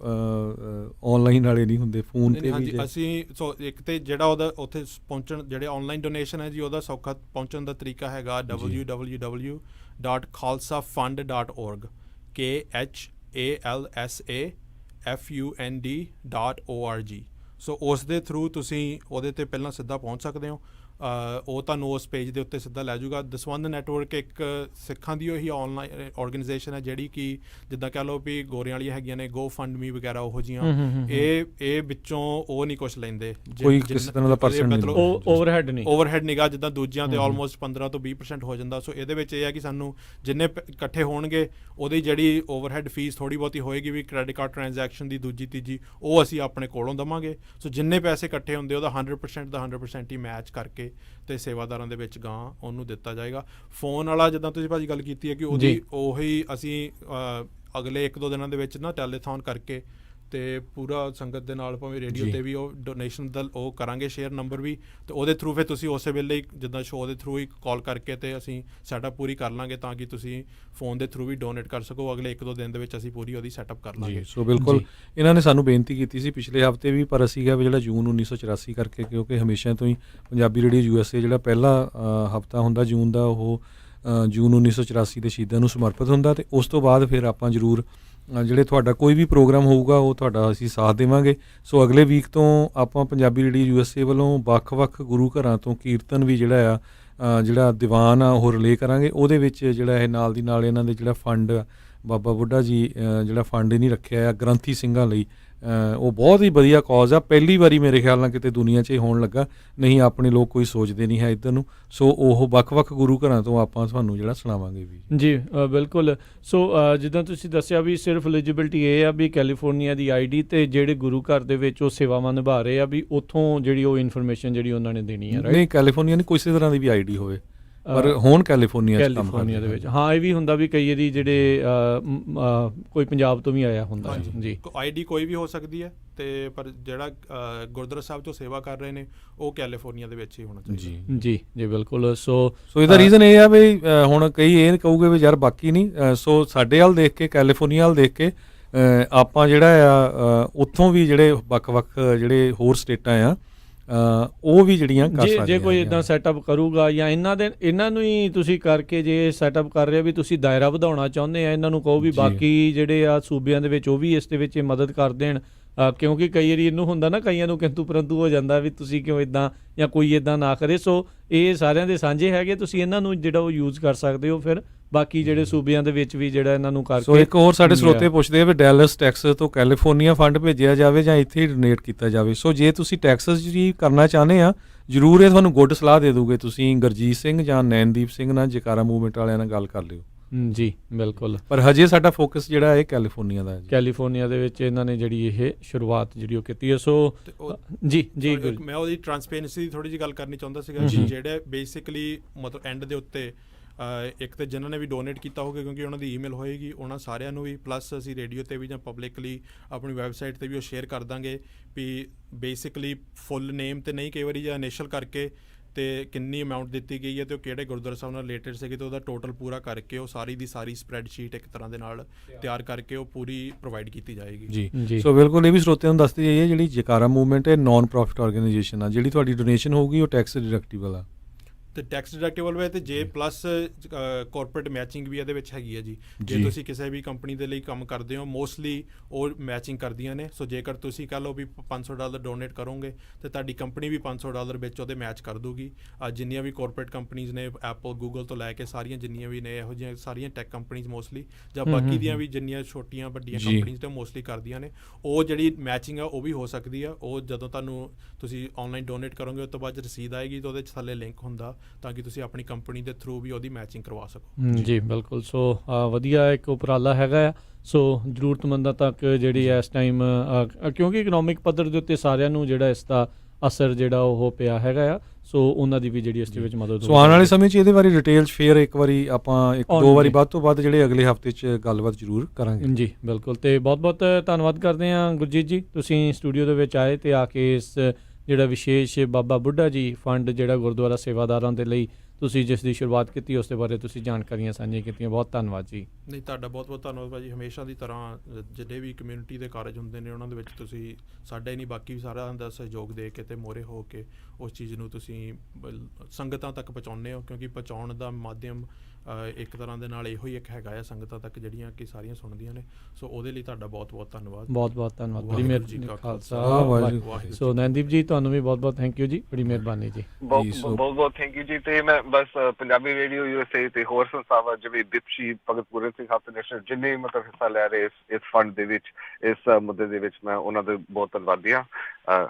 ਆਨਲਾਈਨ ਵਾਲੇ ਨਹੀਂ ਹੁੰਦੇ, ਫੋਨ ਤੇ ਵੀ ਅਸੀਂ। ਸੋ ਇੱਕ ਤੇ ਜਿਹੜਾ ਉਹਦਾ ਉੱਥੇ ਪਹੁੰਚਣ, ਜਿਹੜੇ ਆਨਲਾਈਨ ਡੋਨੇਸ਼ਨ ਹੈ ਜੀ, ਉਹਦਾ ਸੌਖਾ ਪਹੁੰਚਣ ਦਾ ਤਰੀਕਾ ਹੈਗਾ www.khalsafund.org KHALSAFUND.org। ਸੋ ਉਸ ਦੇ ਥਰੂ ਤੁਸੀਂ ਉਹਦੇ ਤੇ ਪਹਿਲਾਂ ਸਿੱਧਾ ਪਹੁੰਚ ਸਕਦੇ ਹੋ। ਉਹ ਤੁਹਾਨੂੰ ਉਸ ਪੇਜ ਦੇ ਉੱਤੇ ਸਿੱਧਾ ਲੈ ਜਾਊਗਾ। ਦਸਵੰਧ ਨੈਟਵਰਕ ਇੱਕ ਸਿੱਖਾਂ ਦੀ ਉਹੀ ਆਨਲਾਈਨ ਆਰਗੇਨਾਈਜੇਸ਼ਨ ਹੈ ਜਿਹੜੀ ਕਿ ਜਿੱਦਾਂ ਕਹਿ ਲਓ ਵੀ ਗੋਰਿਆਂ ਵਾਲੀਆਂ ਹੈਗੀਆਂ ਨੇ, ਗੋ ਫੰਡ ਮੀ ਵਗੈਰਾ ਉਹੋ ਜਿਹੀਆਂ। ਇਹ ਵਿੱਚੋਂ ਉਹ ਨਹੀਂ ਕੁਛ ਲੈਂਦੇ, ਕੋਈ ਕਿਸੇ ਤਰ੍ਹਾਂ ਦਾ ਪਰਸੈਂਟ ਓਵਰਹੈਡ ਨਿਗਾ ਜਿੱਦਾਂ ਦੂਜਿਆਂ ਤੇ ਆਲਮੋਸਟ 15 ਤੋਂ 20% ਹੋ ਜਾਂਦਾ। ਸੋ ਇਹਦੇ ਵਿੱਚ ਇਹ ਹੈ ਕਿ ਸਾਨੂੰ ਜਿੰਨੇ ਇਕੱਠੇ ਹੋਣਗੇ ਉਹਦੀ ਜਿਹੜੀ ਓਵਰਹੈਡ ਫੀਸ ਥੋੜ੍ਹੀ ਬਹੁਤੀ ਹੋਏਗੀ ਵੀ ਕ੍ਰੈਡਿਟ ਕਾਰਡ ਟ੍ਰਾਂਜੈਕਸ਼ਨ ਦੀ ਦੂਜੀ ਤੀਜੀ, ਉਹ ਅਸੀਂ ਆਪਣੇ ਕੋਲੋਂ ਦੇਵਾਂਗੇ। ਸੋ ਜਿੰਨੇ ਪੈਸੇ ਇਕੱਠੇ ਹੁੰਦੇ ਉਹਦਾ 100% ਹੀ ਮੈਚ ਕਰਕੇ ਤੇ ਸੇਵਾਦਾਰਾਂ ਦੇ ਵਿੱਚ ਗਾਂ ਉਹਨੂੰ ਦਿੱਤਾ ਜਾਏਗਾ। ਫੋਨ ਵਾਲਾ ਜਿੱਦਾਂ ਤੁਸੀਂ ਭਾਜੀ ਗੱਲ ਕੀਤੀ ਹੈ ਕਿ ਉਹੀ ਅਸੀਂ ਅਗਲੇ 1-2 ਦਿਨਾਂ ਦੇ ਵਿੱਚ ਨਾ ਟੈਲੀਥੌਨ ਕਰਕੇ ਤੇ ਪੂਰਾ ਸੰਗਤ ਦੇ ਨਾਲ ਭਾਵੇਂ ਰੇਡੀਓ ਤੇ ਵੀ ਉਹ ਡੋਨੇਸ਼ਨ ਦਾ ਉਹ ਕਰਾਂਗੇ ਸ਼ੇਅਰ ਨੰਬਰ ਵੀ, ਤੇ ਉਹਦੇ ਥਰੂ ਫਿਰ ਤੁਸੀਂ ਉਸੇ ਵੇਲੇ ਜਿੱਦਾਂ ਸ਼ੋਅ ਦੇ ਥਰੂ ਹੀ ਕਾਲ ਕਰਕੇ ਤੇ ਅਸੀਂ ਸੈਟਅਪ ਪੂਰੀ ਕਰ ਲਾਂਗੇ, ਤਾਂ ਕਿ ਤੁਸੀਂ ਫੋਨ ਦੇ ਥਰੂ ਵੀ ਡੋਨੇਟ ਕਰ ਸਕੋ। ਅਗਲੇ 1-2 ਦਿਨ ਦੇ ਵਿੱਚ ਅਸੀਂ ਪੂਰੀ ਉਹਦੀ ਸੈਟਅਪ ਕਰ ਲਾਂਗੇ। ਸੋ ਬਿਲਕੁਲ ਇਹਨਾਂ ਨੇ ਸਾਨੂੰ ਬੇਨਤੀ ਕੀਤੀ ਸੀ ਪਿਛਲੇ ਹਫ਼ਤੇ ਵੀ, ਪਰ ਅਸੀਂ ਕਿਹਾ ਵੀ ਜਿਹੜਾ ਜੂਨ 1984 ਕਰਕੇ, ਕਿਉਂਕਿ ਹਮੇਸ਼ਾ ਤੋਂ ਹੀ ਪੰਜਾਬੀ ਰੇਡੀਓ USA ਜਿਹੜਾ ਪਹਿਲਾ ਹਫ਼ਤਾ ਹੁੰਦਾ ਜੂਨ ਦਾ, ਉਹ ਜੂਨ 1984 ਦੇ ਸ਼ਹੀਦਾਂ ਨੂੰ ਸਮਰਪਿਤ ਹੁੰਦਾ। ਅਤੇ ਉਸ ਤੋਂ ਬਾਅਦ ਫਿਰ ਆਪਾਂ ਜ਼ਰੂਰ ਜਿਹੜੇ ਤੁਹਾਡਾ ਕੋਈ ਵੀ ਪ੍ਰੋਗਰਾਮ ਹੋਊਗਾ ਉਹ ਤੁਹਾਡਾ ਅਸੀਂ ਸਾਥ ਦੇਵਾਂਗੇ। ਸੋ ਅਗਲੇ ਵੀਕ ਤੋਂ ਆਪਾਂ ਪੰਜਾਬੀ ਰੇਡੀਓ USA ਵੱਲੋਂ ਵੱਖ-ਵੱਖ ਗੁਰੂ ਘਰਾਂ ਤੋਂ ਕੀਰਤਨ ਵੀ ਜਿਹੜਾ ਜਿਹੜਾ ਦੀਵਾਨ ਆ ਉਹ ਰਿਲੇ ਕਰਾਂਗੇ। ਉਹਦੇ ਵਿੱਚ ਜਿਹੜਾ ਇਹ ਨਾਲ ਦੀ ਨਾਲ ਇਹਨਾਂ ਦੇ ਜਿਹੜਾ ਫੰਡ ਬਾਬਾ ਬੁੱਢਾ ਜੀ ਜਿਹੜਾ ਫੰਡ ਨਹੀਂ ਰੱਖਿਆ ਆ ਗ੍ਰੰਥੀ ਸਿੰਘਾਂ ਲਈ, ਉਹ ਬਹੁਤ ਹੀ ਵਧੀਆ ਕੌਜ਼ ਆ। ਪਹਿਲੀ ਵਾਰੀ ਮੇਰੇ ਖਿਆਲ ਨਾਲ ਕਿਤੇ ਦੁਨੀਆ 'ਚ ਹੋਣ ਲੱਗਾ, ਨਹੀਂ ਆਪਣੇ ਲੋਕ ਕੋਈ ਸੋਚਦੇ ਨਹੀਂ ਹੈ ਇੱਧਰ ਨੂੰ। ਸੋ ਉਹ ਵੱਖ-ਵੱਖ ਗੁਰੂ ਘਰਾਂ ਤੋਂ ਆਪਾਂ ਤੁਹਾਨੂੰ ਜਿਹੜਾ ਸੁਣਾਵਾਂਗੇ ਵੀ ਜੀ। ਬਿਲਕੁਲ। ਸੋ ਜਿੱਦਾਂ ਤੁਸੀਂ ਦੱਸਿਆ ਵੀ ਸਿਰਫ ਐਲੀਜੀਬਿਲਟੀ ਇਹ ਆ ਵੀ ਕੈਲੀਫੋਰਨੀਆ ਦੀ ID ਤੇ ਜਿਹੜੇ ਗੁਰੂ ਘਰ ਦੇ ਵਿੱਚ ਉਹ ਸੇਵਾਵਾਂ ਨਿਭਾ ਰਹੇ ਆ ਵੀ ਉੱਥੋਂ ਜਿਹੜੀ ਉਹ ਇਨਫੋਰਮੇਸ਼ਨ ਜਿਹੜੀ ਉਹਨਾਂ ਨੇ ਦੇਣੀ ਹੈ। ਨਹੀਂ, ਕੈਲੀਫੋਰਨੀਆ ਨਹੀਂ, ਕਿਸੇ ਤਰ੍ਹਾਂ ਦੀ ਵੀ ID ਹੋਵੇ, ਪਰ ਹੁਣ ਕੈਲੀਫੋਰਨੀਆ ਦੇ ਵਿੱਚ ਹਾਂ ਇਹ ਵੀ ਹੁੰਦਾ ਵੀ ਕਈ ਵਾਰੀ ਜਿਹੜੇ ਕੋਈ ਪੰਜਾਬ ਤੋਂ ਵੀ ਆਇਆ ਹੁੰਦਾ ਜੀ। ID ਕੋਈ ਵੀ ਹੋ ਸਕਦੀ ਹੈ, ਤੇ ਪਰ ਜਿਹੜਾ ਗੁਰਦੁਆਰਾ ਸਾਹਿਬ ਤੋਂ ਸੇਵਾ ਕਰ ਰਹੇ ਨੇ ਉਹ ਕੈਲੀਫੋਰਨੀਆ ਦੇ ਵਿੱਚ ਹੀ ਹੋਣਾ ਚਾਹੀਦਾ। ਜੀ ਬਿਲਕੁਲ। ਸੋ ਇਹਦਾ ਰੀਜ਼ਨ ਇਹ ਆ ਵੀ ਹੁਣ ਕਈ ਇਹ ਕਹੂਗੇ ਵੀ ਯਾਰ ਬਾਕੀ ਨਹੀਂ। ਸੋ ਸਾਡੇ ਵੱਲ ਦੇਖ ਕੇ, ਕੈਲੀਫੋਰਨੀਆ ਵੱਲ ਦੇਖ ਕੇ ਆਪਾਂ ਜਿਹੜਾ ਆ ਉੱਥੋਂ ਵੀ ਜਿਹੜੇ ਵੱਖ-ਵੱਖ ਜਿਹੜੇ ਹੋਰ ਸਟੇਟਾਂ ਆ ਉਹ ਵੀ ਜਿਹੜੀਆਂ ਕਰ ਸਕਦੇ। ਜੇ ਕੋਈ ਇਦਾਂ ਸੈਟਅਪ ਕਰੂਗਾ ਜਾਂ ਇਹਨਾਂ ਨੂੰ ਹੀ ਤੁਸੀਂ ਕਰਕੇ ਜੇ ਸੈਟਅਪ ਕਰ ਰਹੇ ਵੀ ਤੁਸੀਂ ਦਾਇਰਾ ਵਧਾਉਣਾ ਚਾਹੁੰਦੇ ਆ, ਇਹਨਾਂ ਨੂੰ ਕਹੋ ਵੀ ਬਾਕੀ ਜਿਹੜੇ ਆ ਸੂਬਿਆਂ ਦੇ ਵਿੱਚ ਉਹ ਵੀ ਇਸ ਦੇ ਵਿੱਚ ਮਦਦ ਕਰ ਦੇਣ, ਕਿਉਂਕਿ ਕਈ ਵਾਰੀ ਇਹਨੂੰ ਹੁੰਦਾ ਨਾ, ਕਈਆਂ ਨੂੰ ਕਿੰਤੂ ਪਰੰਤੂ ਹੋ ਜਾਂਦਾ ਵੀ ਤੁਸੀਂ ਕਿਉਂ ਇਦਾਂ ਜਾਂ ਕੋਈ ਇਦਾਂ ਨਾ ਕਰੇ। ਸੋ ਇਹ ਸਾਰਿਆਂ ਦੇ ਸਾਂਝੇ ਹੈਗੇ, ਤੁਸੀਂ ਇਹਨਾਂ ਨੂੰ ਜਿਹੜਾ ਉਹ ਯੂਜ਼ ਕਰ ਸਕਦੇ ਹੋ ਫਿਰ ਬਾਕੀ ਜਿਹੜੇ ਸੂਬਿਆਂ ਦੇ ਵਿੱਚ ਵੀ ਜਿਹੜਾ ਇਹਨਾਂ ਨੂੰ ਕਰਕੇ। ਸੋ ਇੱਕ ਹੋਰ ਸਾਡੇ ਸਰੋਤੇ ਪੁੱਛਦੇ ਆ ਵੀ ਡੈਲਸ ਟੈਕਸਸ ਤੋਂ ਕੈਲੀਫੋਰਨੀਆ ਫੰਡ ਭੇਜਿਆ ਜਾਵੇ ਜਾਂ ਇੱਥੇ ਹੀ ਡੋਨੇਟ ਕੀਤਾ ਜਾਵੇ। ਸੋ ਜੇ ਤੁਸੀਂ ਟੈਕਸਸ ਜੀ ਕਰਨਾ ਚਾਹੁੰਦੇ ਆ, ਜ਼ਰੂਰ ਇਹ ਤੁਹਾਨੂੰ ਗੁੱਡ ਸਲਾਹ ਦੇ ਦੂਗੇ। ਤੁਸੀਂ ਗੁਰਜੀਤ ਸਿੰਘ ਜਾਂ ਨੈਨਦੀਪ ਸਿੰਘ ਨਾਲ ਜਕਾਰਾ ਮੂਵਮੈਂਟ ਵਾਲਿਆਂ ਨਾਲ ਗੱਲ ਕਰ ਲਿਓ। ਜੀ ਬਿਲਕੁਲ। ਪਰ ਹਜੇ ਸਾਡਾ ਫੋਕਸ ਜਿਹੜਾ ਹੈ ਕੈਲੀਫੋਰਨੀਆ ਦਾ ਹੈ ਜੀ। ਕੈਲੀਫੋਰਨੀਆ ਦੇ ਵਿੱਚ ਇਹਨਾਂ ਨੇ ਜਿਹੜੀ ਇਹ ਸ਼ੁਰੂਆਤ ਜਿਹੜੀ ਉਹ ਕੀਤੀ ਹੈ। ਸੋ ਤੇ ਉਹ- ਜੀ Sorry, ਮੈਂ ਉਹਦੀ ਟਰਾਂਸਪੇਰੈਂਸੀ ਦੀ ਥੋੜੀ ਜਿਹੀ ਗੱਲ ਕਰਨੀ ਚਾਹੁੰਦਾ ਸੀਗਾ ਕਿ ਜਿਹੜੇ ਬੇਸਿਕਲੀ ਮਤਲਬ ਐਂਡ ਦੇ ਉੱਤੇ ਇੱਕ ਤੇ ਜਿਨ੍ਹਾਂ ਨੇ ਵੀ ਡੋਨੇਟ ਕੀਤਾ ਹੋਊਗਾ ਕਿਉਂਕਿ ਉਹਨਾਂ ਦੀ ਈਮੇਲ ਹੋਏਗੀ, ਉਹਨਾਂ ਸਾਰਿਆਂ ਨੂੰ ਵੀ, ਪਲੱਸ ਅਸੀਂ ਰੇਡੀਓ ਤੇ ਵੀ ਜਾਂ ਪਬਲਿਕਲੀ ਆਪਣੀ ਵੈਬਸਾਈਟ ਤੇ ਵੀ ਉਹ ਸ਼ੇਅਰ ਕਰ ਦਾਂਗੇ ਵੀ ਬੇਸਿਕਲੀ ਫੁੱਲ ਨੇਮ ਤੇ ਨਹੀਂ, ਕਈ ਵਾਰੀ ਜਾਂ ਇਨੀਸ਼ੀਅਲ ਕਰਕੇ ਤੇ ਕਿੰਨੀ ਅਮਾਊਂਟ ਦਿੱਤੀ ਗਈ ਹੈ ਤੇ ਉਹ ਕਿਹੜੇ ਗੁਰਦੁਆਰਾ ਸਾਹਿਬ ਨਾਲ ਰਿਲੇਟਡ ਸੀਗੇ ਤੇ ਉਹਦਾ ਟੋਟਲ ਪੂਰਾ ਕਰਕੇ ਉਹ ਸਾਰੀ ਦੀ ਸਾਰੀ ਸਪਰੈਡਸ਼ੀਟ ਇੱਕ ਤਰ੍ਹਾਂ ਦੇ ਨਾਲ ਤਿਆਰ ਕਰਕੇ ਉਹ ਪੂਰੀ ਪ੍ਰੋਵਾਈਡ ਕੀਤੀ ਜਾਏਗੀ। ਜੀ ਸੋ ਬਿਲਕੁਲ ਇਹ ਵੀ ਸਰੋਤਿਆਂ ਨੂੰ ਦੱਸਦੀ ਜਾਈਏ, ਜਿਹੜੀ ਜੈਕਾਰਾ ਮੂਵਮੈਂਟ ਹੈ ਨਾਨ ਪ੍ਰੋਫਿਟ ਆਰਗੇਨਾਈਜੇਸ਼ਨ ਆ, ਜਿਹੜੀ ਤੁਹਾਡੀ ਡੋਨੇਸ਼ਨ ਹੋਊਗੀ ਉਹ ਟੈਕਸ ਡਿਡਕਟੇਬਲ ਆ ਤੇ ਟੈਕਸ ਡਿਡਕਟੇਬਲ ਵੇ ਤੇ ਜੇ ਪਲੱਸ ਕਾਰਪੋਰੇਟ ਮੈਚਿੰਗ ਵੀ ਇਹਦੇ ਵਿੱਚ ਹੈਗੀ ਹੈ ਜੀ। ਜੇ ਜੀ। ਤੁਸੀਂ ਕਿਸੇ ਵੀ ਕੰਪਨੀ ਦੇ ਲਈ ਕੰਮ ਕਰਦੇ ਹੋ ਮੋਸਟਲੀ ਉਹ ਮੈਚਿੰਗ ਕਰਦੀਆਂ ਨੇ। ਸੋ ਜੇਕਰ ਤੁਸੀਂ ਕਹ ਲਓ ਵੀ $500 ਡੋਨੇਟ ਕਰੋਗੇ ਤੇ ਤੁਹਾਡੀ ਕੰਪਨੀ ਵੀ $500 ਵਿੱਚ ਉਹਦੇ ਮੈਚ ਕਰ ਦੂਗੀ। ਜਿੰਨੀਆਂ ਵੀ ਕਾਰਪੋਰੇਟ ਕੰਪਨੀਜ਼ ਨੇ, ਐਪਲ, ਗੂਗਲ ਤੋਂ ਲੈ ਕੇ ਸਾਰੀਆਂ ਜਿੰਨੀਆਂ ਵੀ ਨੇ ਇਹੋ ਜਿਹੀਆਂ ਸਾਰੀਆਂ ਟੈਕ ਕੰਪਨੀਜ਼ ਮੋਸਟਲੀ ਜਾਂ ਬਾਕੀ ਦੀਆਂ ਵੀ ਜਿੰਨੀਆਂ ਛੋਟੀਆਂ ਵੱਡੀਆਂ ਜੀ। ਕੰਪਨੀਜ਼ ਤੇ ਮੋਸਟਲੀ ਕਰਦੀਆਂ ਨੇ। ਉਹ ਜਿਹੜੀ ਮੈਚਿੰਗ ਆ ਉਹ ਵੀ ਹੋ ਸਕਦੀ ਆ। ਉਹ ਜਦੋਂ ਤੁਹਾਨੂੰ ਤੁਸੀਂ ਆਨਲਾਈਨ ਡੋਨੇਟ ਕਰੋਗੇ ਉਸ ਤੋਂ ਬਾਅਦ ਰਸੀਦ ਆਏਗੀ ਤਾਂ ਉਹਦੇ 'ਚ ਥੱਲੇ ਲਿੰਕ ਹੁੰਦਾ ਤਾਂ ਕਿ ਤੁਸੀਂ ਆਪਣੀ ਕੰਪਨੀ ਦੇ ਥਰੂ ਵੀ ਉਹਦੀ ਮੈਚਿੰਗ ਕਰਵਾ ਸਕੋ। ਜੀ ਬਿਲਕੁਲ। ਸੋ ਵਧੀਆ ਇੱਕ ਉਪਰਾਲਾ ਹੈਗਾ ਆ। ਸੋ ਜ਼ਰੂਰਤਮੰਦਾਂ ਤੱਕ ਜਿਹੜੀ ਇਸ ਟਾਈਮ ਕਿਉਂਕਿ ਇਕਨੋਮਿਕ ਪੱਧਰ ਦੇ ਉੱਤੇ ਸਾਰਿਆਂ ਨੂੰ ਜਿਹੜਾ ਇਸ ਦਾ ਅਸਰ ਜਿਹੜਾ ਉਹ ਪਿਆ ਹੈਗਾ ਆ, ਸੋ ਉਹਨਾਂ ਦੀ ਵੀ ਜਿਹੜੀ ਇਸ ਦੇ ਵਿੱਚ ਮਦਦ ਸੋ ਆਉਣ ਵਾਲੇ ਸਮੇਂ 'ਚ ਇਹਦੇ ਬਾਰੇ ਡਿਟੇਲ 'ਚ ਫੇਰ ਇੱਕ ਵਾਰੀ ਆਪਾਂ ਦੋ ਵਾਰੀ ਵੱਧ ਤੋਂ ਵੱਧ ਜਿਹੜੇ ਅਗਲੇ ਹਫਤੇ 'ਚ ਗੱਲਬਾਤ ਜ਼ਰੂਰ ਕਰਾਂਗੇ। ਜੀ ਬਿਲਕੁਲ। ਤੇ ਬਹੁਤ ਬਹੁਤ ਧੰਨਵਾਦ ਕਰਦੇ ਹਾਂ ਗੁਰਜੀਤ ਜੀ, ਤੁਸੀਂ ਸਟੂਡੀਓ ਦੇ ਵਿੱਚ ਆਏ ਤੇ ਆ ਕੇ ਇਸ ਜਿਹੜਾ ਵਿਸ਼ੇਸ਼ ਬਾਬਾ ਬੁੱਢਾ ਜੀ ਫੰਡ ਜਿਹੜਾ ਗੁਰਦੁਆਰਾ ਸੇਵਾਦਾਰਾਂ ਦੇ ਲਈ ਤੁਸੀਂ ਜਿਸ ਦੀ ਸ਼ੁਰੂਆਤ ਕੀਤੀ ਉਸ ਦੇ ਬਾਰੇ ਤੁਸੀਂ ਜਾਣਕਾਰੀਆਂ ਸਾਂਝੀਆਂ ਕੀਤੀਆਂ। ਬਹੁਤ ਧੰਨਵਾਦ ਜੀ। ਨਹੀਂ, ਤੁਹਾਡਾ ਬਹੁਤ ਬਹੁਤ ਧੰਨਵਾਦ ਭਾਜੀ। ਹਮੇਸ਼ਾ ਦੀ ਤਰ੍ਹਾਂ ਜਿਹੜੇ ਵੀ ਕਮਿਊਨਿਟੀ ਦੇ ਕਾਰਜ ਹੁੰਦੇ ਨੇ ਉਹਨਾਂ ਦੇ ਵਿੱਚ ਤੁਸੀਂ ਸਾਡਾ ਹੀ ਨਹੀਂ ਬਾਕੀ ਸਾਰਿਆਂ ਦਾ ਸਹਿਯੋਗ ਦੇ ਕੇ ਤੇ ਮੋਹਰੇ ਹੋ ਕੇ ਉਸ ਚੀਜ਼ ਨੂੰ ਤੁਸੀਂ ਸੰਗਤਾਂ ਤੱਕ ਪਹੁੰਚਾਉਂਦੇ ਹੋ, ਕਿਉਂਕਿ ਪਹੁੰਚਾਉਣ ਦਾ ਮਾਧਿਅਮ ਇੱਕ ਤਰ੍ਹਾਂ ਦੇ ਨਾਲ ਇਹੋ ਹੀ ਇੱਕ ਹੈਗਾ ਆ ਸੰਗਤਾਂ ਤੱਕ ਜਿਹੜੀਆਂ ਕਿ ਸਾਰੀਆਂ ਸੁਣਦੀਆਂ ਨੇ। ਸੋ ਉਹਦੇ ਲਈ ਤੁਹਾਡਾ ਬਹੁਤ ਬਹੁਤ ਧੰਨਵਾਦ। ਬਹੁਤ ਬਹੁਤ ਧੰਨਵਾਦ। ਬੜੀ ਵਾਹਿਗੁਰੂ ਜੀ ਮਿਹਰਬਾਨੀ। ਕਾ ਖਾਲਸਾ ਵਾਹਿਗੁਰੂ। ਵਾਹਿਗੁਰੂ। ਸੋ ਨੈਨਦੀਪ ਜੀ ਤੁਹਾਨੂੰ ਵੀ ਬਹੁਤ ਬਹੁਤ ਥੈਂਕ ਯੂ ਜੀ, ਬੜੀ ਮਿਹਰਬਾਨੀ ਜੀ। ਬਹੁਤ ਬਹੁਤ ਥੈਂਕ ਯੂ ਜੀ। ਤੇ ਮੈਂ ਬਸ ਪੰਜਾਬੀ ਰੇਡੀਓ USA ਤੇ ਹੋਰ ਸੰਸਥਾਵਾਂ ਜਿਵੇਂ ਬਿਪਸ਼ੀ, ਭਗਤ ਪੂਰਨ ਸਿੰਘ ਹੱਥ ਨੈਸ਼ਨਲ ਜਿੰਨੇ ਮਤਲਬ ਹਿੱਸਾ ਲੈ ਰਹੇ ਇਸ ਫੰਡ ਦੇ ਵਿੱਚ, ਇਸ ਮੁੱਦੇ ਦੇ ਵਿੱਚ, ਮੈਂ ਉਹਨਾਂ ਦੇ ਬਹੁਤ ਧੰਨਵਾਦੀ ਹਾਂ।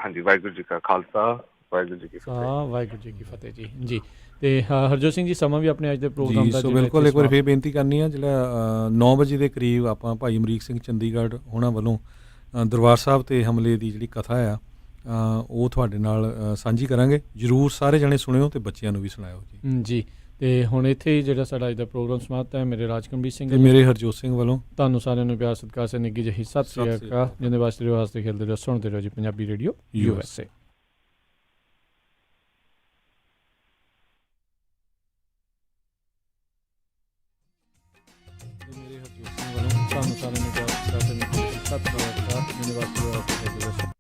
ਹਾਂਜੀ, ਵਾਹਿਗੁਰੂ ਜੀ ਕਾ ਖਾਲਸਾ, ਵਾਹਿਗੁਰੂ ਜੀ ਕੀ ਫਤਿਹ। ਵਾਹਿਗੁਰੂ ਜੀ ਕੀ ਫਤਿਹ ਜੀ। ਜੀ ਤੇ ਹਰਜੋਤ ਸਿੰਘ ਜੀ, ਸਮਾਂ ਵੀ ਆਪਣੇ ਅੱਜ ਦੇ ਪ੍ਰੋਗਰਾਮ ਦਾ ਸੋ ਬਿਲਕੁਲ ਇੱਕ ਵਾਰ ਫੇਰ ਬੇਨਤੀ ਕਰਨੀ ਆ, ਜਿਹੜਾ 9 ਵਜੇ ਦੇ ਕਰੀਬ ਆਪਾਂ ਭਾਈ ਅਮਰੀਕ ਸਿੰਘ ਚੰਡੀਗੜ੍ਹ ਉਹਨਾਂ ਵੱਲੋਂ ਦਰਬਾਰ ਸਾਹਿਬ ਤੇ ਹਮਲੇ ਦੀ ਜਿਹੜੀ ਕਥਾ ਆ ਉਹ ਤੁਹਾਡੇ ਨਾਲ ਸਾਂਝੀ ਕਰਾਂਗੇ। ਜ਼ਰੂਰ ਸਾਰੇ ਜਣੇ ਸੁਣਿਓ ਤੇ ਬੱਚਿਆਂ ਨੂੰ ਵੀ ਸੁਣਾਇਓ ਜੀ। ਜੀ ਤੇ ਹੁਣ ਇੱਥੇ ਹੀ ਜਿਹੜਾ ਸਾਡਾ ਅੱਜ ਦਾ ਪ੍ਰੋਗਰਾਮ ਸਮਾਪਤ ਹੈ। ਮੇਰੇ ਰਾਜਕੰਬੀਰ ਸਿੰਘ ਤੇ ਮੇਰੇ ਹਰਜੋਤ ਸਿੰਘ ਵੱਲੋਂ ਤੁਹਾਨੂੰ ਸਾਰਿਆਂ ਨੂੰ ਪਿਆਰ ਸਤਿਕਾਰ ਸੇ ਨਿੱਘੀ ਜਿਹੀ ਸਤਿ ਸ੍ਰੀ ਅਕਾਲ। ਜਿੰਦੇ ਵਾਸਤੇ ਰਹੋ, ਹੱਸਦੇ ਖੇਡਦੇ ਰਹੋ, ਸੁਣਦੇ ਰਹੋ ਜੀ ਪੰਜਾਬੀ ਰੇਡੀਓ USA। ਤੁਹਾਨੂੰ ਸਾਰਿਆਂ ਨੂੰ ਪਿਆਰ ਸਤਿਕਾਰ ਸੇ ਨਿੱਘੀ ਜਿਹੀ ਸਤਿ ਸ੍ਰੀ ਅਕਾਲ। ਜਿੰਦੇ ਵਾਸਤੇ ਰਹੋ, ਹੱਸਦੇ ਖੇਡਦੇ ਰਹੋ।